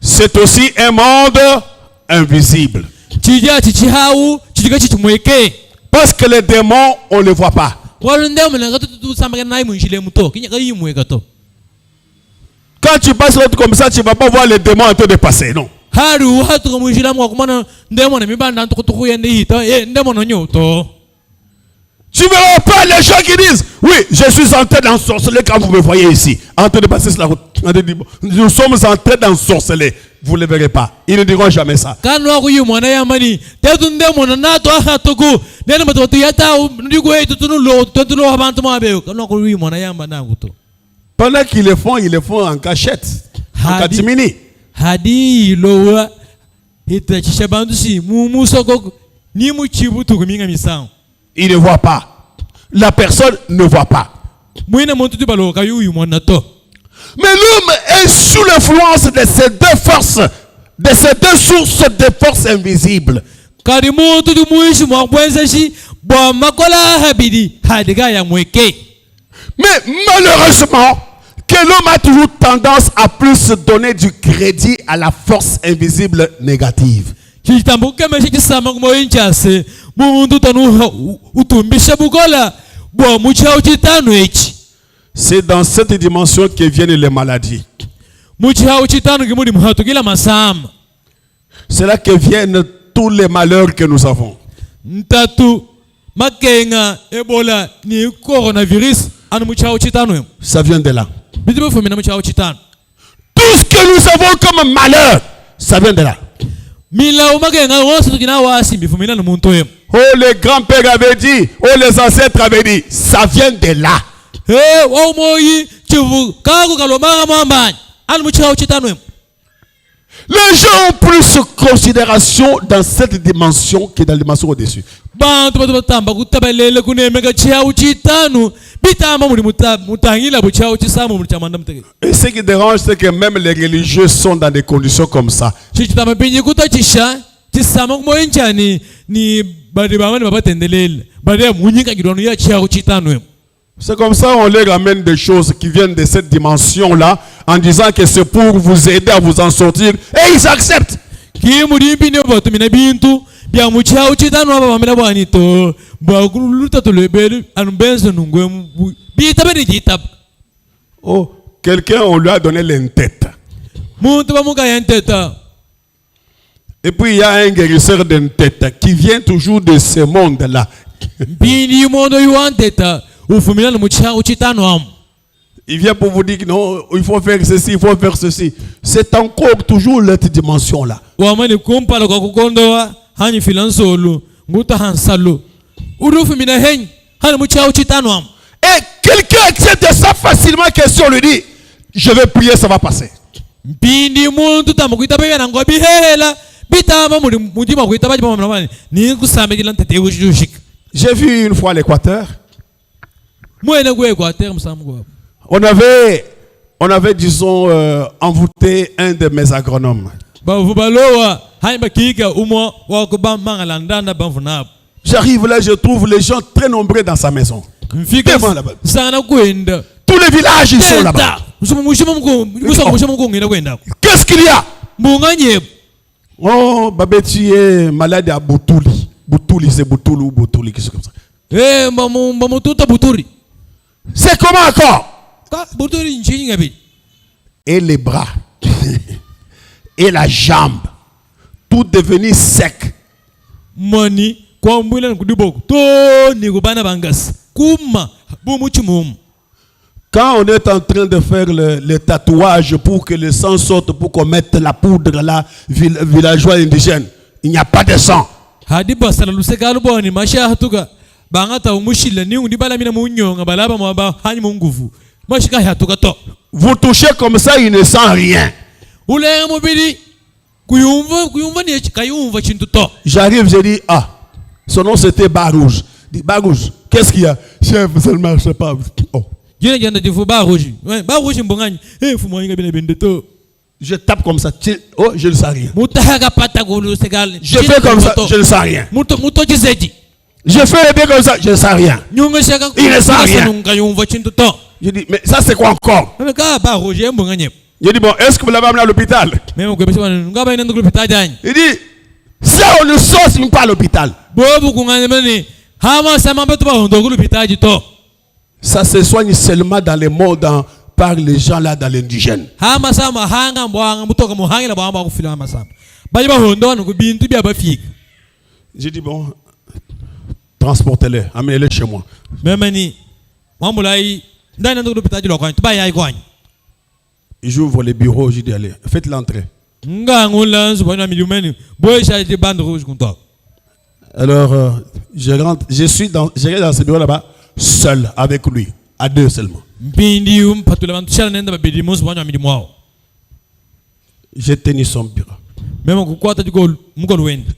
C'est aussi un monde invisible. Parce que les démons, on ne les voit pas. Quand tu passes l'autre comme ça, tu ne vas pas voir les démons en train de passer, non. Tu ne verras pas les gens qui disent, oui, je suis en train d'ensorceler quand vous me voyez ici, en train de passer sur la route. Nous sommes en train d'ensorceler. Vous ne le verrez pas. Ils ne diront jamais ça. Pendant qu'ils le font en cachette, en catimini. Il ne voit pas. La personne ne voit pas. Mais l'homme est sous l'influence de ces deux forces, de ces deux sources de force invisibles. Mais malheureusement, que l'homme a toujours tendance à plus donner du crédit à la force invisible négative. C'est dans cette dimension que viennent les maladies. Muchihau chitano kimudi muhatu kila masama. C'est là que viennent tous les malheurs que nous avons. Ntatu makenga Ebola ni coronavirus anu muchihau chitano. Ça vient de là. Bitibo fumina muchihau chitano. Tout ce que nous avons comme malheur, ça vient de là. Mila umakenga wose tukina wasi bifumina no muntu yem. Oh, les grands-pères avaient dit, oh, les ancêtres avaient dit, ça vient de là. Wa moyi chivu kaku kalomanga mwambani anu muchihau chitano. Les gens ont plus de considération dans cette dimension que dans la dimension au-dessus. Bantu batamba kutabelele kunemeka chihau chitano bitamba muri mutangila buchihau chisamo muri chamanda mutege. Et ce qui dérange, c'est que même les religieux sont dans des conditions comme ça. Chichitama pinyi kutachisha chisamo kumoyenchani ni bade bamani babatendelele bade munyika kidono ya chihau chitano. C'est comme ça on leur ramène des choses qui viennent de cette dimension-là en disant que c'est pour vous aider à vous en sortir et ils acceptent. Ki muri mpini oboto mina bintu bya muchihau chitano aba bamina bwanito baguluta tolebele anbenzo nungwe bitabeni jitab. Oh, quelqu'un on lui a donné l'entête. Muntu bamuka yenteta. Et puis il y a un guérisseur d'entête qui vient toujours de ce monde-là. Bini mondo yuanteta. Il vient pour vous dire que non, il faut faire ceci, il faut faire ceci. C'est encore toujours cette dimension-là. Et quelqu'un accepte ça facilement, question lui dit, je vais prier, ça va passer. J'ai vu une fois à l'Équateur. On avait disons, envoûté un de mes agronomes. J'arrive là, je trouve les gens très nombreux dans sa maison. Là-bas. Tous les villages ils sont là-bas. Qu'est-ce qu'il y a? Oh, Babeti est malade à Boutouli. Boutouli, c'est Boutouli ou Boutouli, quelque chose comme ça. C'est comment encore? Et les bras et la jambe, tout devenu sec. Quand on est en train de faire le tatouage pour que le sang sorte, pour qu'on mette la poudre là, villageois indigène, il n'y a pas de sang. Vous touchez comme ça, il ne sent rien. J'arrive, je dis, ah, son nom c'était Barouge. Dit, Barouge, qu'est-ce qu'il y a? Chef, ça ne marche pas. Oh. Je tape comme ça, oh, je ne sens rien. Je fais comme ça, je ne sens rien. Je fais bien comme ça, je ne sens rien. Il ne sent rien. Je dis, mais ça c'est quoi encore? Je dis, bon, est-ce que vous l'avez amené à l'hôpital? Il dit, ça on ne sort pas à l'hôpital. Ça se soigne seulement dans les mondes par les gens là dans l'indigène. J'ai dit, bon, transportez-les, amenez-les chez moi. J'ouvre les bureaux, j'ai dit, allez, faites l'entrée. Alors, je suis dans ce bureau là-bas, seul, avec lui, à deux seulement. J'ai tenu son bureau.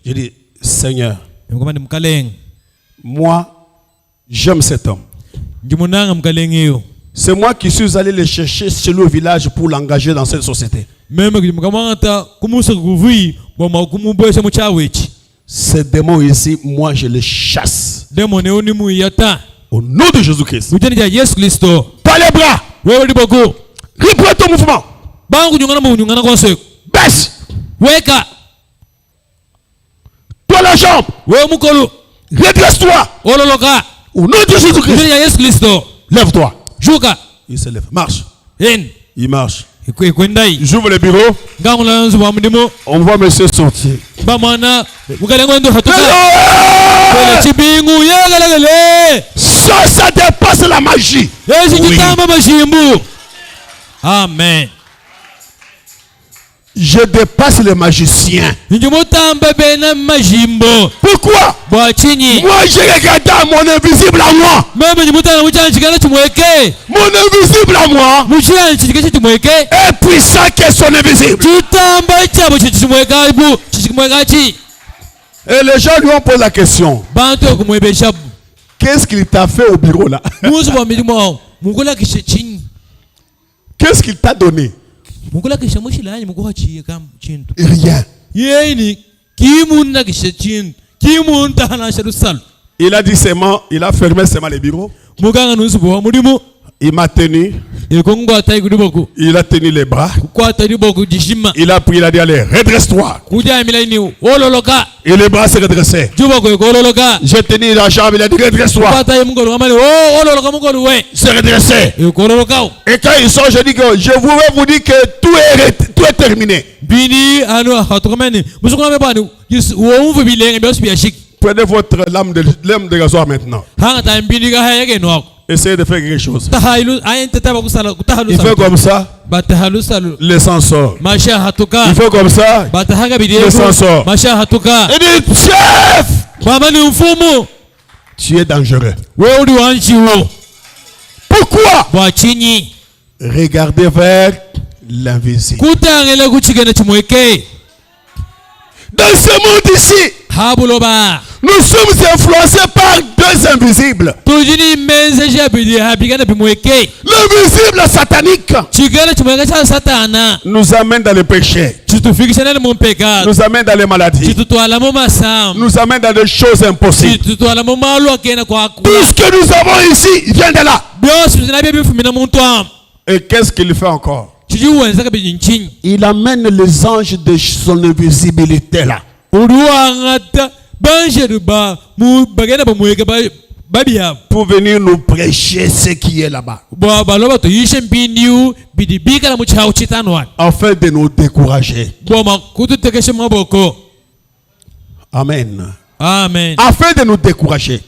J'ai dit, Seigneur, moi, j'aime cet homme. C'est moi qui suis allé le chercher chez lui au village pour l'engager dans cette société. Ces démons ici, moi je les chasse. Au nom de Jésus-Christ. Pas les bras. Reprends ton mouvement. Baisse. Toi la jambe. Redresse-toi. Au nom de Jésus-Christ. Lève-toi. Il se lève. Marche. En. Il marche. Kwendai. J'ouvre le bureau. Ngangula nzu bamudimo. On voit monsieur sortir. Bamana. Mukalengo ndo hatuka. Kwele chibingu yegalagale. Ça dépasse la magie. Yesu kitamba mashimbu. Amen. Je dépasse les magiciens. Pourquoi? Moi j'ai regardé mon invisible à moi. Mon invisible à moi est puissant que son invisible. Et les gens lui ont posé la question. Qu'est-ce qu'il t'a fait au bureau là? Qu'est-ce qu'il t'a donné? Rien. Il a dit seulement, il a fermé seulement les bureaux. Il m'a tenu. Il a tenu les bras. Il a pris, il a dit allez, redresse-toi. Et les bras se redressaient. J'ai tenu la jambe, il a dit redresse-toi. Se redressait. Et quand ils sont, je dis que je voudrais vous dire que tout est terminé. Prenez votre lame de rasoir maintenant. Essayez de faire quelque chose. Il fait comme ça. Le sang sort. Il fait comme ça. Le sang sort. Il dit chef, tu es dangereux. Pourquoi? Regardez vers l'invisible. Dans ce monde ici, nous sommes influencés par deux invisibles. L'invisible satanique nous amène dans le péché, nous amène dans les maladies, nous amène dans des choses impossibles. Tout ce que nous avons ici vient de là. Et qu'est-ce qu'il fait encore? Il amène les anges de son invisibilité là. Pour venir nous prêcher ce qui est là-bas. Afin de nous décourager. Amen. Amen. Afin de nous décourager. Et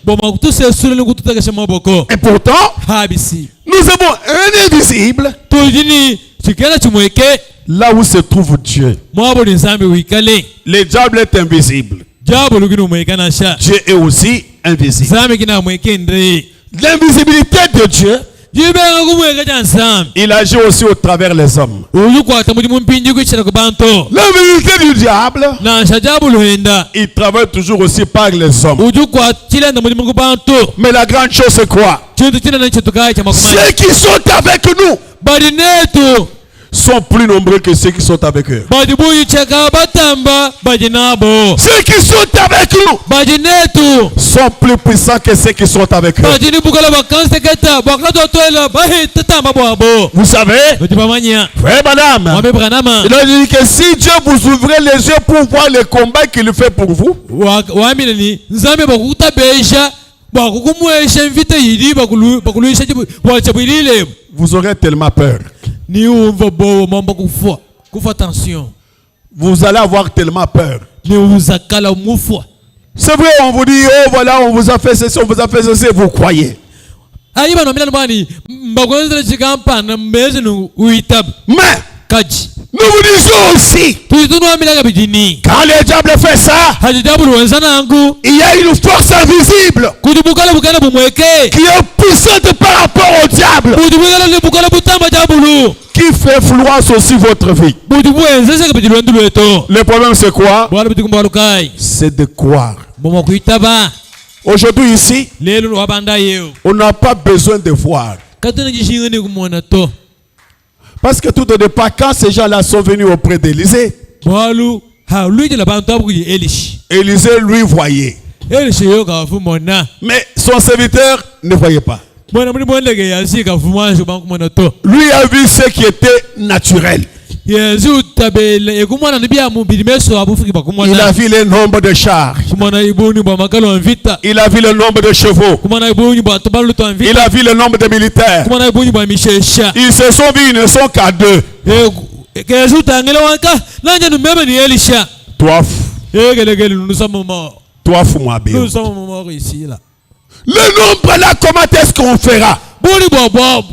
pourtant, nous avons un invisible. Là où se trouve Dieu. Le diable est invisible. Dieu est aussi invisible. L'invisibilité de Dieu, il agit aussi au travers les hommes. L'invisibilité du diable, il travaille toujours aussi par les hommes. Mais la grande chose c'est quoi? Ceux qui sont avec nous sont plus nombreux que ceux qui sont avec eux. Ceux qui sont avec nous sont plus puissants que ceux qui sont avec eux. Vous savez, frère madame, il a dit que si Dieu vous ouvrez les yeux pour voir le combat qu'il fait pour vous, vous aurez tellement peur. Vous allez avoir tellement peur. C'est vrai, on vous dit, oh voilà, on vous a fait ceci, on vous a fait ceci, vous croyez. Mais nous vous disons aussi, quand le diable fait ça, il y a une force invisible qui est puissante par rapport au diable, qui fait flouer aussi votre vie. Le problème c'est quoi? C'est de croire. Aujourd'hui ici, on n'a pas besoin de voir. Parce que tout au départ, quand ces gens-là sont venus auprès d'Élisée, Élisée lui voyait. Mais son serviteur ne voyait pas. Lui a vu ce qui était naturel. Il a vu le nombre de chars. kumana ibuni bwa makalo en vita, Il a vu le nombre de chevaux. kumana ibuni bwa tobalu to en Il vita, a vu le nombre de militaires. kumana ibuni bwa mishesha. Ils se sont vus, ils ne sont qu'à 2. Kesu tangela wanka nanje numebe ni Elisha. Toi, Nous sommes morts. toi, fous-moi bien. Nous sommes morts ici là. Le nombre là, comment est-ce qu'on fera? Boni bobob.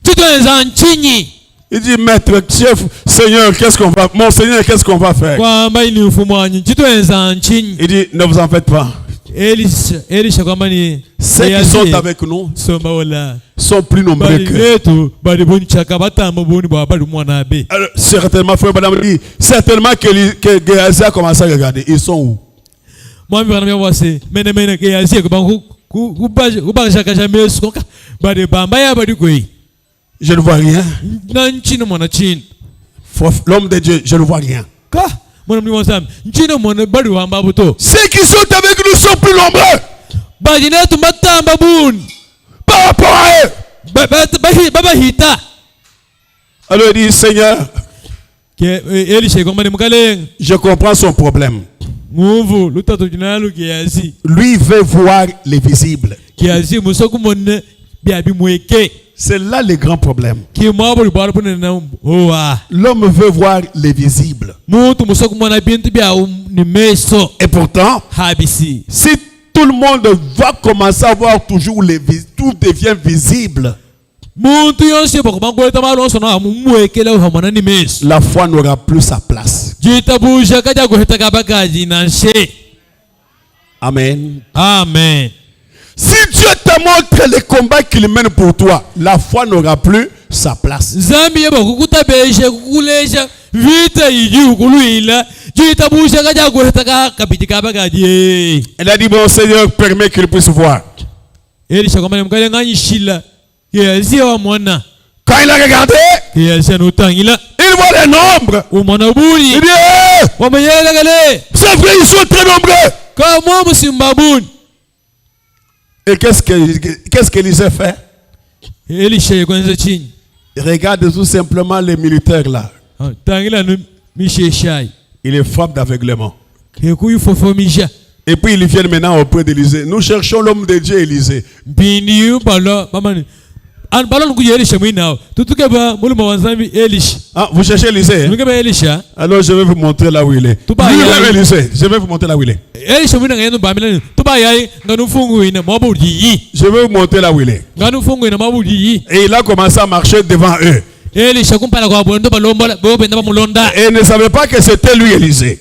Tu dois zanchini. Il dit, maître, chef, Seigneur, qu'est-ce qu'on va, mon Seigneur, qu'est-ce qu'on va faire? Kwa mba ni ufumwanyi. Tu dois zanchini. Il dit, ne vous en faites pas. Elisha kwa mba ni. Ceux qui sont avec nous sont plus nombreux que. Alors, certainement, frère madame dit, certainement que Géasi a commencé à regarder. Ils sont où? Je ne vois rien. L'homme de Dieu, je ne vois rien. Ceux qui sont avec nous sont plus nombreux par rapport à eux. Alors il dit, Seigneur, je comprends son problème. Lui veut voir les visibles. C'est là le grand problème. L'homme veut voir les visibles. Et pourtant, si tout le monde va commencer à voir toujours tout devient visible, la foi n'aura plus sa place. Amen. Amen. Si Dieu te montre les combats qu'il mène pour toi, la foi n'aura plus sa place. Elle a dit, bon Seigneur, permet qu'il puisse voir. Quand il a regardé, il voit les nombres. Il dit, c'est vrai, ils sont très nombreux. Et qu'est-ce qu'Élisée fait? Regarde tout simplement les militaires là. Il les frappe d'aveuglement. Et puis ils viennent maintenant auprès d'Élisée. Nous cherchons l'homme de Dieu, Élisée. Ah, vous cherchez Élisée? Hein? Alors je vais vous montrer là où il est. Élisée, je vais vous montrer là où il est. Je vais vous montrer là où il est. Et il a commencé à marcher devant eux. Et ils ne savaient pas que c'était lui, Élisée. Et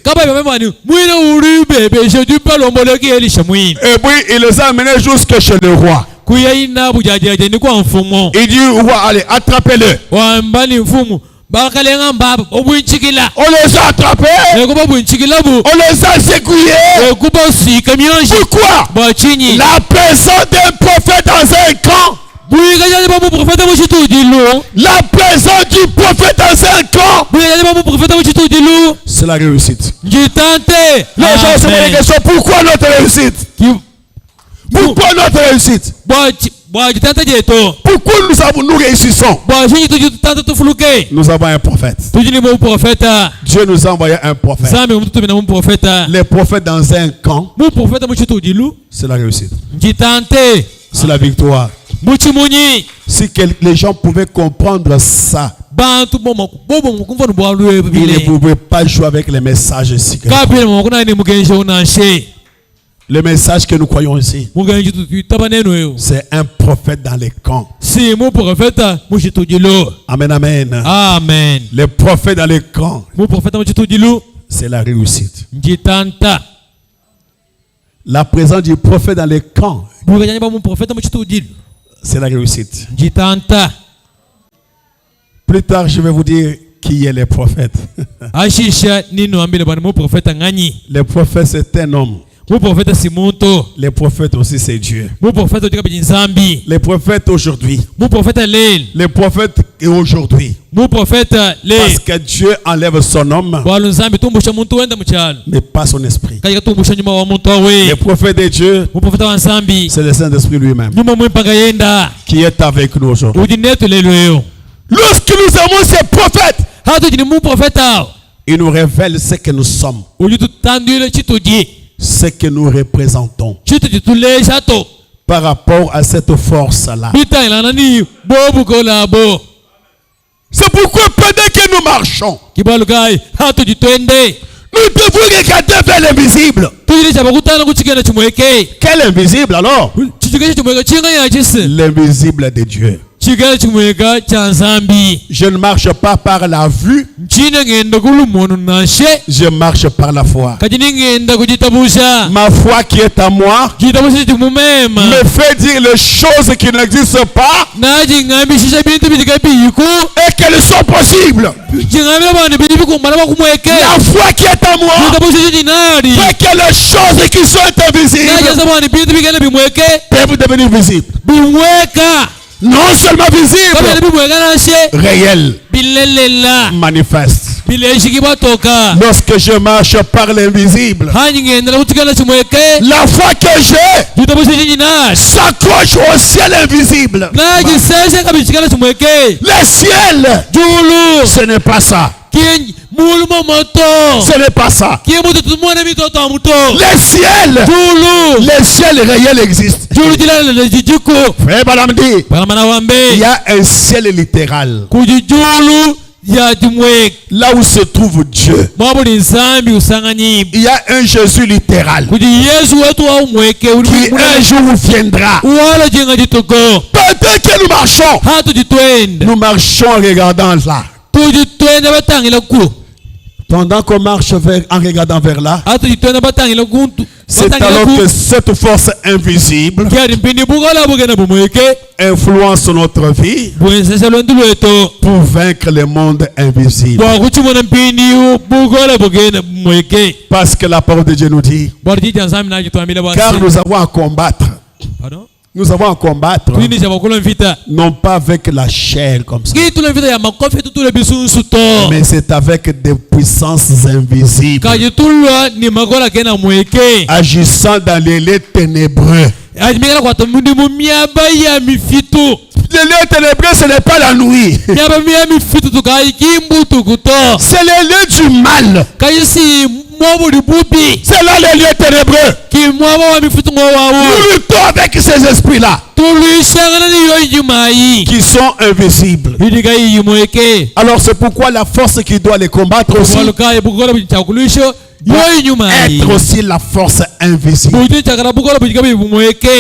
puis il les a amenés jusque chez le roi. Il dit au roi, allez, attrapez-le. On les a attrapés. On les a secoués. Pourquoi? La présence d'un prophète dans un camp. La présence du prophète dans un camp, c'est la réussite. Les gens se posent la question, pourquoi notre réussite? Pourquoi notre réussite? Pourquoi nous réussissons? Nous avons un prophète. Dieu nous a envoyé un prophète. Les prophètes dans un camp, c'est la réussite. C'est la victoire. Si les gens pouvaient comprendre ça, ils ne pouvaient pas jouer avec les messages ici. Le message que nous croyons ici, c'est un prophète dans les camps. Amen, amen. Amen. Le prophète dans les camps, c'est la réussite. La présence du prophète dans les camps, c'est la réussite. Plus tard, je vais vous dire qui est le prophète. Le prophète, c'est un homme. Les prophètes aussi, c'est Dieu. Les prophètes aujourd'hui. Les prophètes et aujourd'hui. Parce que Dieu enlève son homme, mais pas son esprit. Les prophètes de Dieu, c'est le Saint-Esprit lui-même qui est avec nous aujourd'hui. Lorsque nous avons ces prophètes, ils nous révèlent ce que nous sommes. ce que nous représentons par rapport à cette force-là. C'est pourquoi pendant que nous marchons, nous devons regarder vers l'invisible. Quel invisible alors? L'invisible de Dieu. Je ne marche pas par la vue, je marche par la foi. Ma foi qui est à moi me fait dire les choses qui n'existent pas et qu'elles sont possibles. La foi qui est à moi fait que les choses qui sont invisibles peuvent devenir visibles. Non seulement visible, réel, manifeste. Lorsque je marche par l'invisible, la foi que j'ai s'accroche au ciel invisible. Le ciel, ce n'est pas ça. Ce n'est pas ça. Le ciel réel existe. Frère Balam dit, il y a un ciel littéral. Là où se trouve Dieu, il y a un Jésus littéral qui un jour viendra. Pendant que nous marchons en regardant là. Pendant qu'on marche en regardant vers là, c'est alors que cette force invisible influence notre vie pour vaincre le monde invisible. Parce que la parole de Dieu nous dit, car nous avons à combattre. Nous avons à combattre, non pas avec la chair comme ça, mais c'est avec des puissances invisibles, agissant dans les lieux ténébreux. Les lieux ténébreux, ce n'est pas la nuit. C'est les lieux du mal. C'est là les lieux ténébreux. Nous luttons avec ces esprits-là qui sont invisibles. Alors c'est pourquoi la force qui doit les combattre aussi être aussi la force invisible.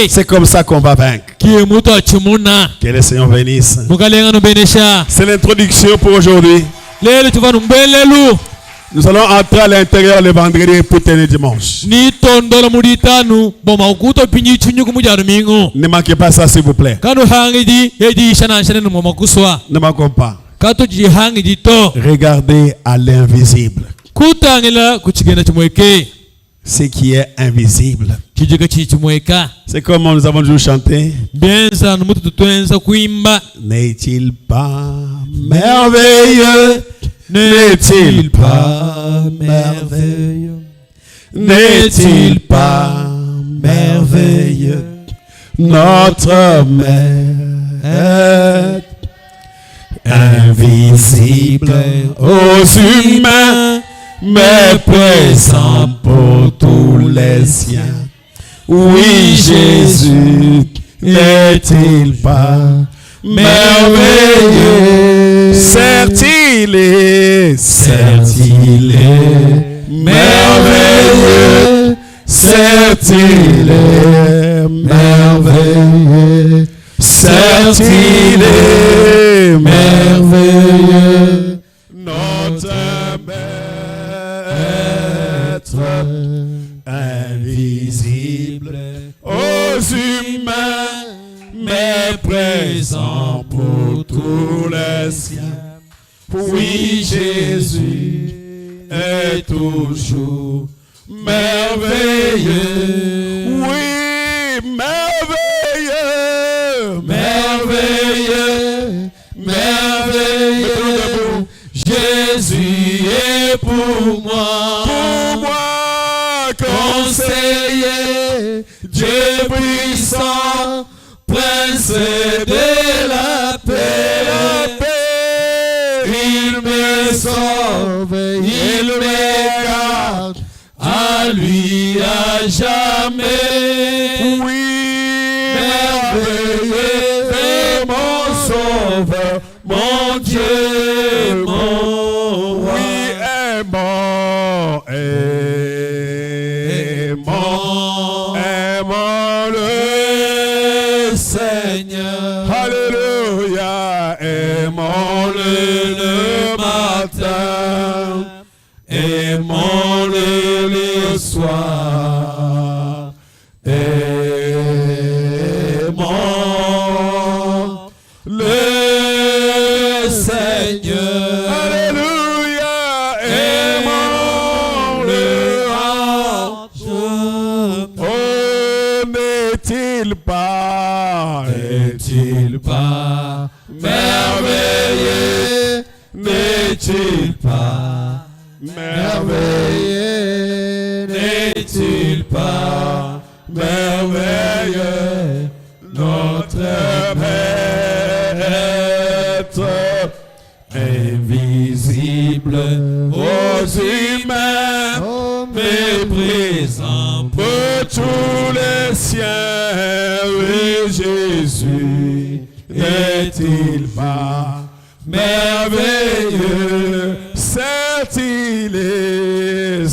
C'est comme ça qu'on va vaincre. Que le Seigneur bénisse. C'est l'introduction pour aujourd'hui. Nous allons entrer à l'intérieur le vendredi pour tenir dimanche. Ne manquez pas ça s'il vous plaît. Ne manquons pas. Regardez à l'invisible. Ce qui est invisible. C'est comme nous avons toujours chanté. N'est-il pas merveilleux? N'est-il pas merveilleux? N'est-il pas merveilleux? Notre Maître invisible aux humains, mais présent pour tous les siens. Oui, Jésus, n'est-il pas merveilleux? Certes il est merveilleux. Certes il est merveilleux. Certes il est merveilleux. Notre Maître invisible aux humains, mais présent pour tous les siens. Oui, Jésus est toujours merveilleux. Oui, merveilleux, merveilleux, merveilleux. Jésus est pour moi, conseiller, Dieu puissant, prince de la paix. Il me sauve, il me garde à lui à jamais. Oui, merveilleux est mon sauveur, mon Dieu, mon roi. Oui, aimant le Seigneur. Alléluia, aimons-le le matin, aimons-le le soir, aimons le Seigneur. Alléluia, aimons-le en oh, n'est-il pas merveilleux, n'est-il pas merveilleux, n'est-il pas merveilleux, notre Maître, invisible aux humains, méprisant pour tous les siens. Oui, Jésus, n'est-il pas merveilleux? Certes il est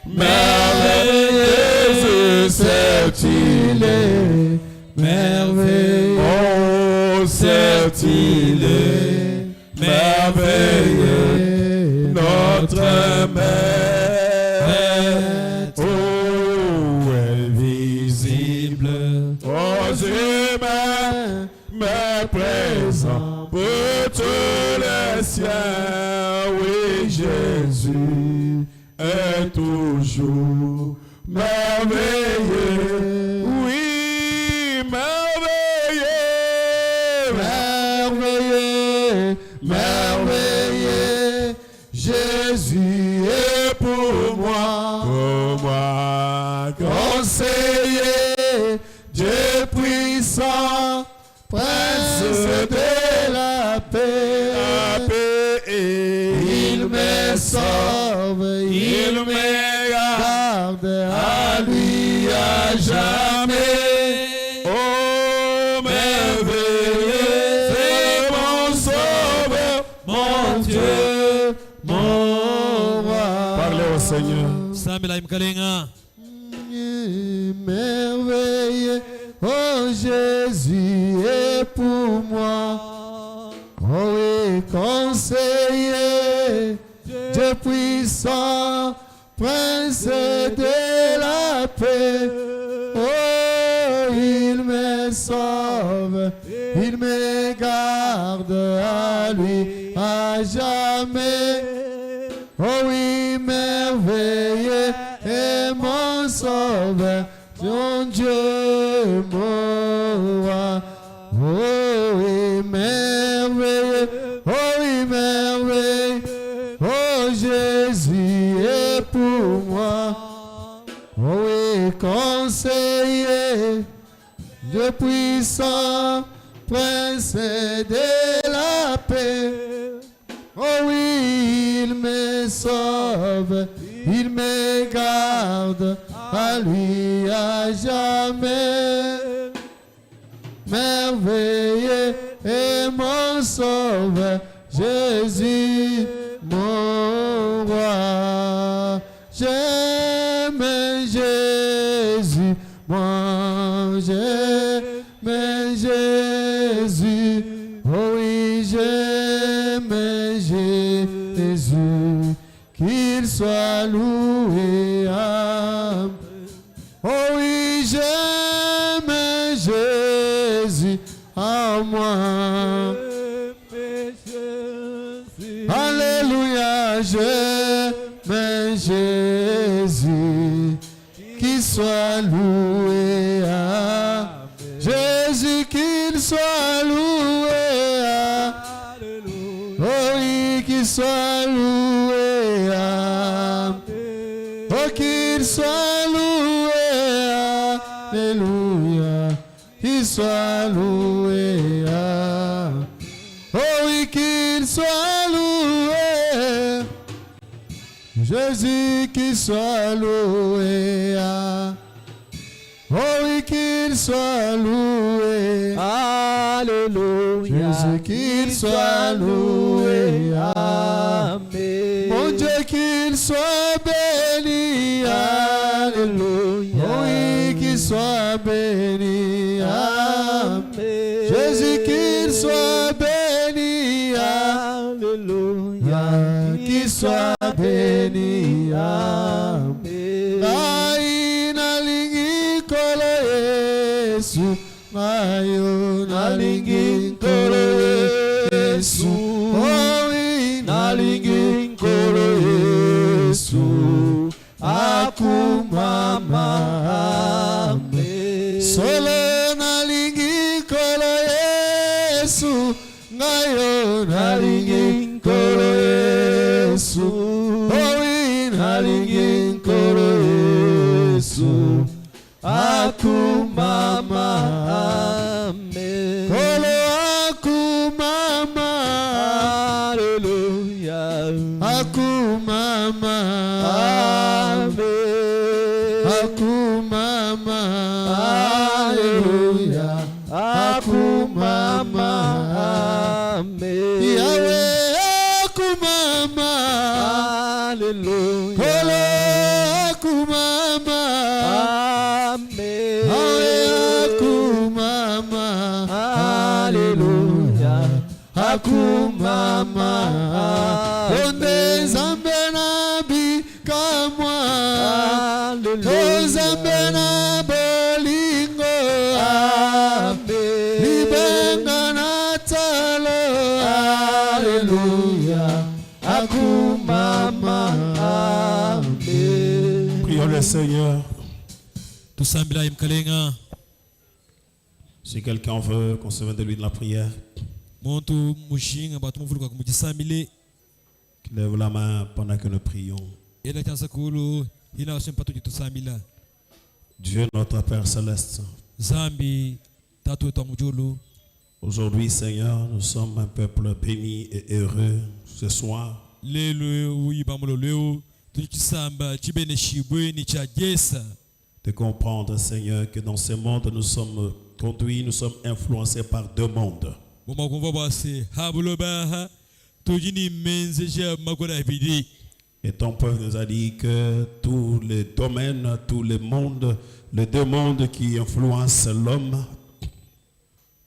merveilleux, certes il est merveilleux, oh, certes il est merveilleux, notre Maître, oh, invisible aux humains, mais présent pour tous les siens. Oui, Jésus est toujours merveilleux. Oui, merveilleux, merveilleux, merveilleux. Jésus est pour moi conseiller, Dieu puissant, Prince de la paix, il me sauve, il me garde, à lui à jamais. Oh, merveilleux, c'est mon sauveur, mon Dieu, mon roi. Parlez au Seigneur. Merveilleux, oh Jésus est pour moi. Oh oui, conseiller, Dieu puissant, Prince de la paix. Oh, il me sauve, il me garde, à lui à jamais. Oh oui, merveilleux est mon sauveur, mon Dieu, mon roi. Oh oui, merveilleux, oh oui, merveilleux, oh Jésus est pour moi. Oh oui, conseiller, Dieu puissant, Prince de la paix. Oh oui, il me sauve, il me garde, à lui à jamais. Merveilleux est mon sauveur, Jésus, mon roi. J'aime Jésus, moi j'aime Jésus. Oh oui, j'aime Jésus, qu'il soit loué. Amen. Oh oui, j'aime Jésus en moi. Alléluia, j'aime Jésus, qu'il soit loué. Amen. Jésus, qu'il soit loué. Oh oui, qu'il soit loué. Oh, qu'il soit loué. Alléluia, qu'il soit loué. Oh oui, qu'il soit loué. Je Jésus qui soit loué. Oh oui, qu'il soit loué. Alléluia. Jésus qu'il soit loué. Amen. Mon Dieu qu'il soit béni. Alléluia. Oh oui, qu'il soit béni. Amen. Jésus qu'il soit béni. Alléluia. Qu'il soit béni. Amen. Mayo nalingi nkolo Yesu, oh nalingi nkolo Yesu, akumama amen. Solo nalingi nkolo Yesu, mayo nalingi nkolo Yesu, oh nalingi nkolo Yesu, akumama amen. Kolo akumama. Alléluia. Akumama amen. Akumama. Alléluia. Akumama amen. Yahweh akumama. Alléluia. Kolo akumama. Alléluia, akumama, onde zambena bi kamwa, onde zambena bolingo, libenga na talo, Alléluia, akumama, amen. Prions le Seigneur. tusambila imkalenga. Si quelqu'un veut qu'on se mette de lui de la prière, Muntu mushinga batu muvuluka kumujisambile. qu'il lève la main pendant que nous prions. Ela chansa kulu ina wasempatu jitusambila. Dieu notre Père Céleste, Zambi tatu tamujulu. aujourd'hui Seigneur, nous sommes un peuple béni et heureux ce soir. Lelo uyibamulo leo tuchisamba chibene shibwe ni cha jesa. De comprendre Seigneur que dans ce monde nous sommes conduits, nous sommes influencés par deux mondes. Boma kumva basi habulo baha tujini menzeja magora bidi. Et ton peuple nous a dit que tous les domaines, tous les mondes, les deux mondes qui influencent l'homme,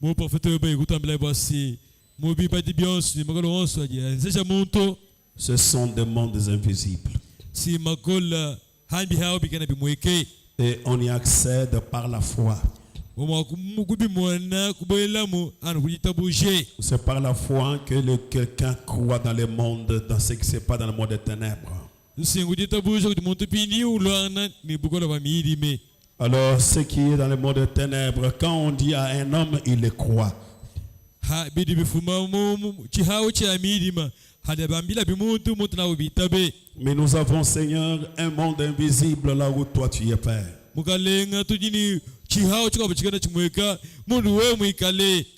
Mo prophète be kutambila basi mo bi badi bionsu ni magolo onso aje nzeja muntu ce sont des mondes invisibles. si magola hanbi hao bikana bimweke. Et on y accède par la foi. C'est par la foi que quelqu'un croit dans le monde, dans ce qui se passe dans le monde des ténèbres. Alors, ce qui est dans le monde des ténèbres, quand on dit à un homme, il le croit. Mais nous avons, Seigneur, un monde invisible là où toi tu es Père.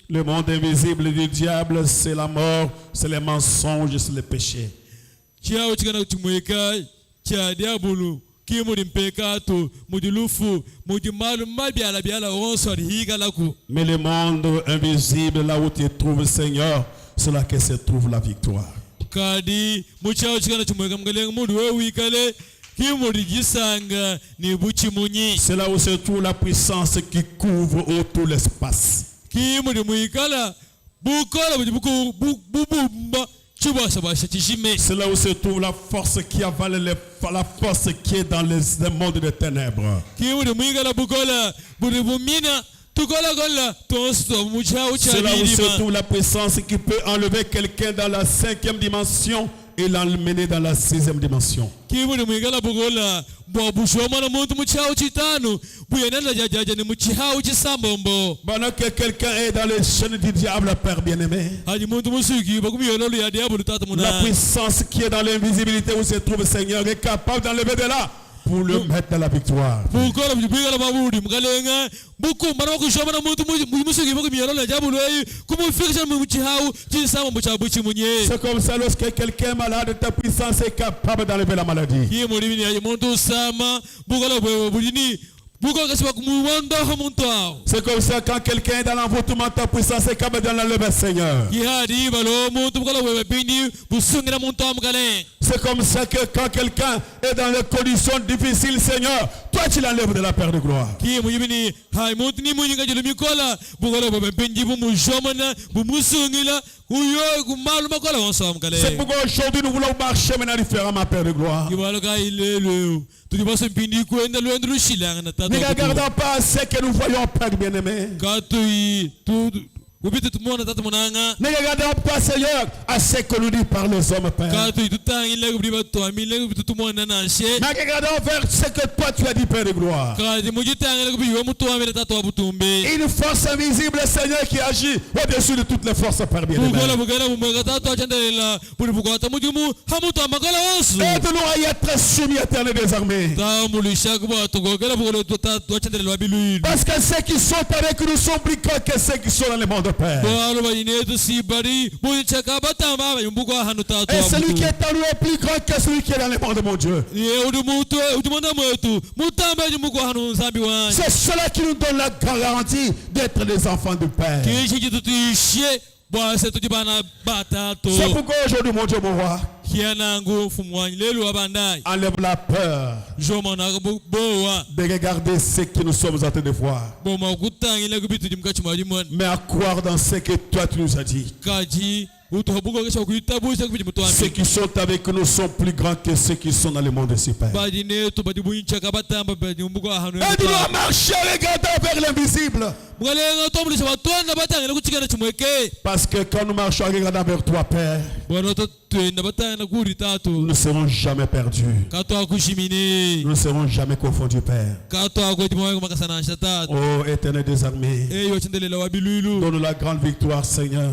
Le monde invisible du diable, c'est la mort, c'est les mensonges, c'est le péché. Mais le monde invisible, là où tu te trouves, Seigneur, c'est là que se trouve la victoire. C'est là où se trouve la puissance qui couvre tout l'espace. C'est là où se trouve la force qui avale la force qui est dans les mondes des ténèbres. C'est là où se trouve la puissance qui peut enlever quelqu'un dans la 5e dimension et l'emmener dans la 6e dimension. Pendant que quelqu'un est dans les chaînes du diable, Père bien-aimé, la puissance qui est dans l'invisibilité où se trouve le Seigneur est capable d'enlever de là pour le mettre dans la victoire. bukola bujibigala mabudi mukalenga bukumba nakushoma na muntu musugi mukumiyalo la jabulo kumufikisha muchihau chisama muchabuchi munye. C'est comme ça lorsque quelqu'un est malade, ta puissance est capable d'enlever la maladie. Kiye mulibini ya muntu sama bukola bujini. C'est comme ça quand quelqu'un est dans l'envoûtement, ta puissance est capable d'enlever, Seigneur. C'est comme ça que quand quelqu'un est dans les conditions difficiles, Seigneur, toi tu l'enlèves de la perte de gloire. C'est pourquoi aujourd'hui nous voulons marcher maintenant différemment, Père de gloire. Ne regardons pas ce que nous voyons, Père bien-aimé. Ne regardons pas, Seigneur, à ce que nous dit par les hommes, Père. Mais regardons vers ce que toi tu as dit, Père de gloire. Une force invisible, Seigneur, qui agit au-dessus de toutes les forces, Père bien-aimé. Aide-nous à y être soumis, éternel des armées. Parce que ceux qui sont avec nous sont plus grands que ceux qui sont dans le monde, Père. Et celui qui est en nous est plus grand que celui qui est dans le monde, mon Dieu. C'est cela qui nous donne la garantie d'être des enfants du Père. C'est pourquoi aujourd'hui, mon Dieu, mon roi, enlève la peur de regarder ce que nous sommes en train de voir, mais à croire dans ce que toi tu nous as dit. Ceux qui sont avec nous sont plus grands que ceux qui sont dans le monde super. Aide-nous à marcher regardant vers l'invisible. Parce que quand nous marchons regardant vers toi, Père, nous ne serons jamais perdus. Nous ne serons jamais confondus, Père. Oh, éternel des armées, donne-nous la grande victoire, Seigneur.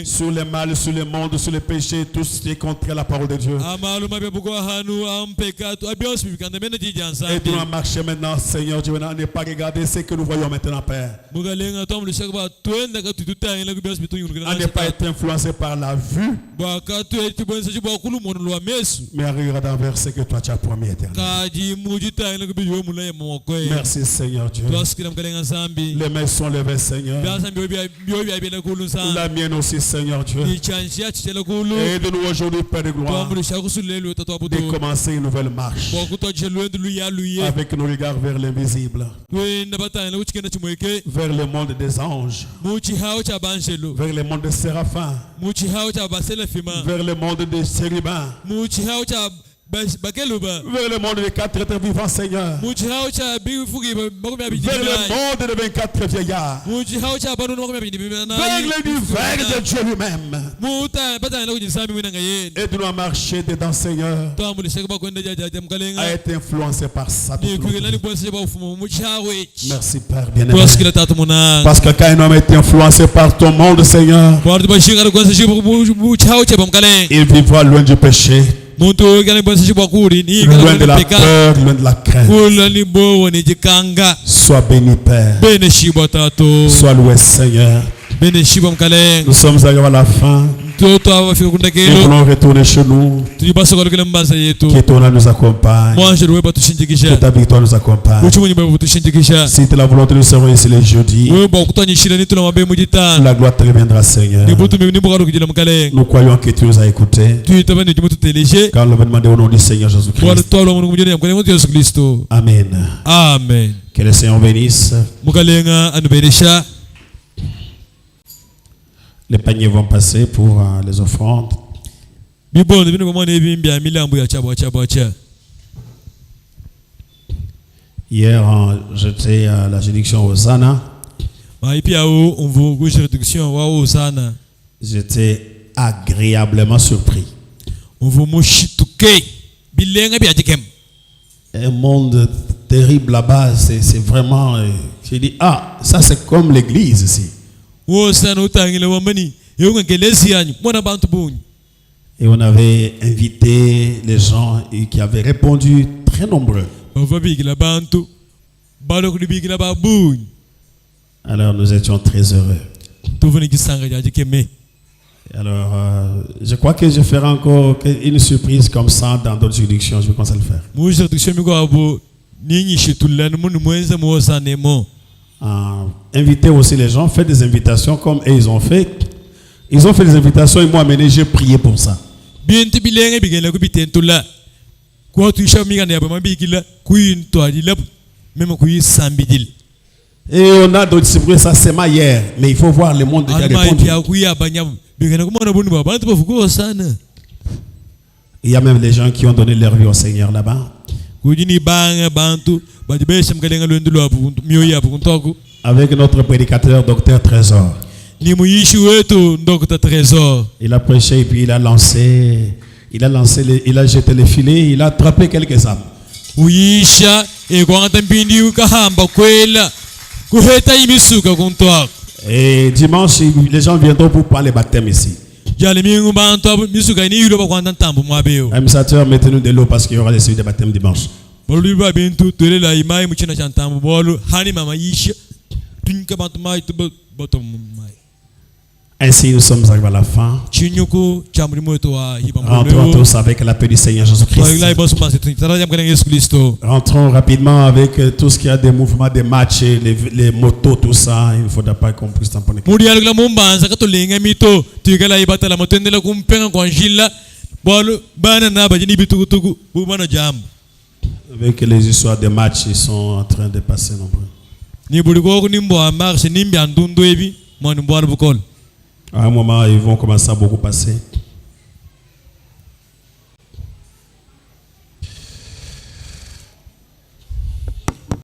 Sur les mal, sur le monde, sur les péchés, tout ce qui est contre la parole de Dieu. Aide-nous à marcher maintenant, Seigneur Dieu, à ne pas regarder ce que nous voyons maintenant, Père. À ne pas être influencé par la vue, mais à regarder vers ce que toi tu as promis, éternel. Merci, Seigneur Dieu. Les mains sont levées, Seigneur. La mienne aussi, Seigneur Dieu. Aide-nous aujourd'hui, Père de gloire, de commencer une nouvelle marche avec nos regards vers l'invisible, vers le monde des anges, vers le monde des séraphins, vers le monde des chérubins, vers le monde des 4 êtres vivants, Seigneur. Vers le monde des 24 vieillards. Vers l'univers de Dieu lui-même. Aide-nous à marcher dedans, Seigneur, à être influencé par ça. Merci, Père bien-aimé. Parce que quand un homme est influencé par ton monde, Seigneur, il vivra loin du péché, loin de la peur, loin de la crainte. Sois béni, Père. Sois loué, Seigneur. Nous sommes arrivés à la fin. Nous voulons retourner chez nous. Que ton âme nous accompagne. Que ta victoire nous accompagne. Si tu la volonté, nous serons ici les jeudis. La gloire te reviendra, Seigneur. Nous croyons que tu nous as écoutés. Car le demandé au nom du Seigneur Jésus-Christ. Amen. Amen. Que le Seigneur bénisse. Les paniers vont passer pour les offrandes. Hier, j'étais à la juridiction Hosanna. J'étais agréablement surpris. Un monde terrible là-bas, c'est vraiment... j'ai dit, ah, ça c'est comme l'église ici. Et on avait invité les gens et qui avaient répondu très nombreux. Alors nous étions très heureux. Alors je crois que je ferai encore une surprise comme ça dans d'autres juridictions. Je vais commencer à le faire. Inviter aussi les gens, faire des invitations comme eux ils ont fait. Ils ont fait des invitations et moi amené, j'ai prié pour ça. Et on a distribué ça seulement hier, mais il faut voir le monde qui a répondu. Il y a même des gens qui ont donné leur vie au Seigneur là-bas. Avec notre prédicateur, Docteur Trésor. Il a prêché et puis il a jeté les filets, il a attrapé quelques âmes. Et dimanche, les gens viendront pour parler baptême ici. Administrateur, mettez-nous de l'eau parce qu'il y aura des séries de baptême dimanche. Ainsi, nous sommes arrivés à la fin. Rentrons tous avec la paix du Seigneur Jésus-Christ. Rentrons rapidement avec tout ce qui a des mouvements, des matchs, les motos, tout ça. Il ne faudra pas qu'on puisse tamponner. Avec les histoires des matchs, ils sont en train de passer nombreux. À un moment, ils vont commencer à beaucoup passer.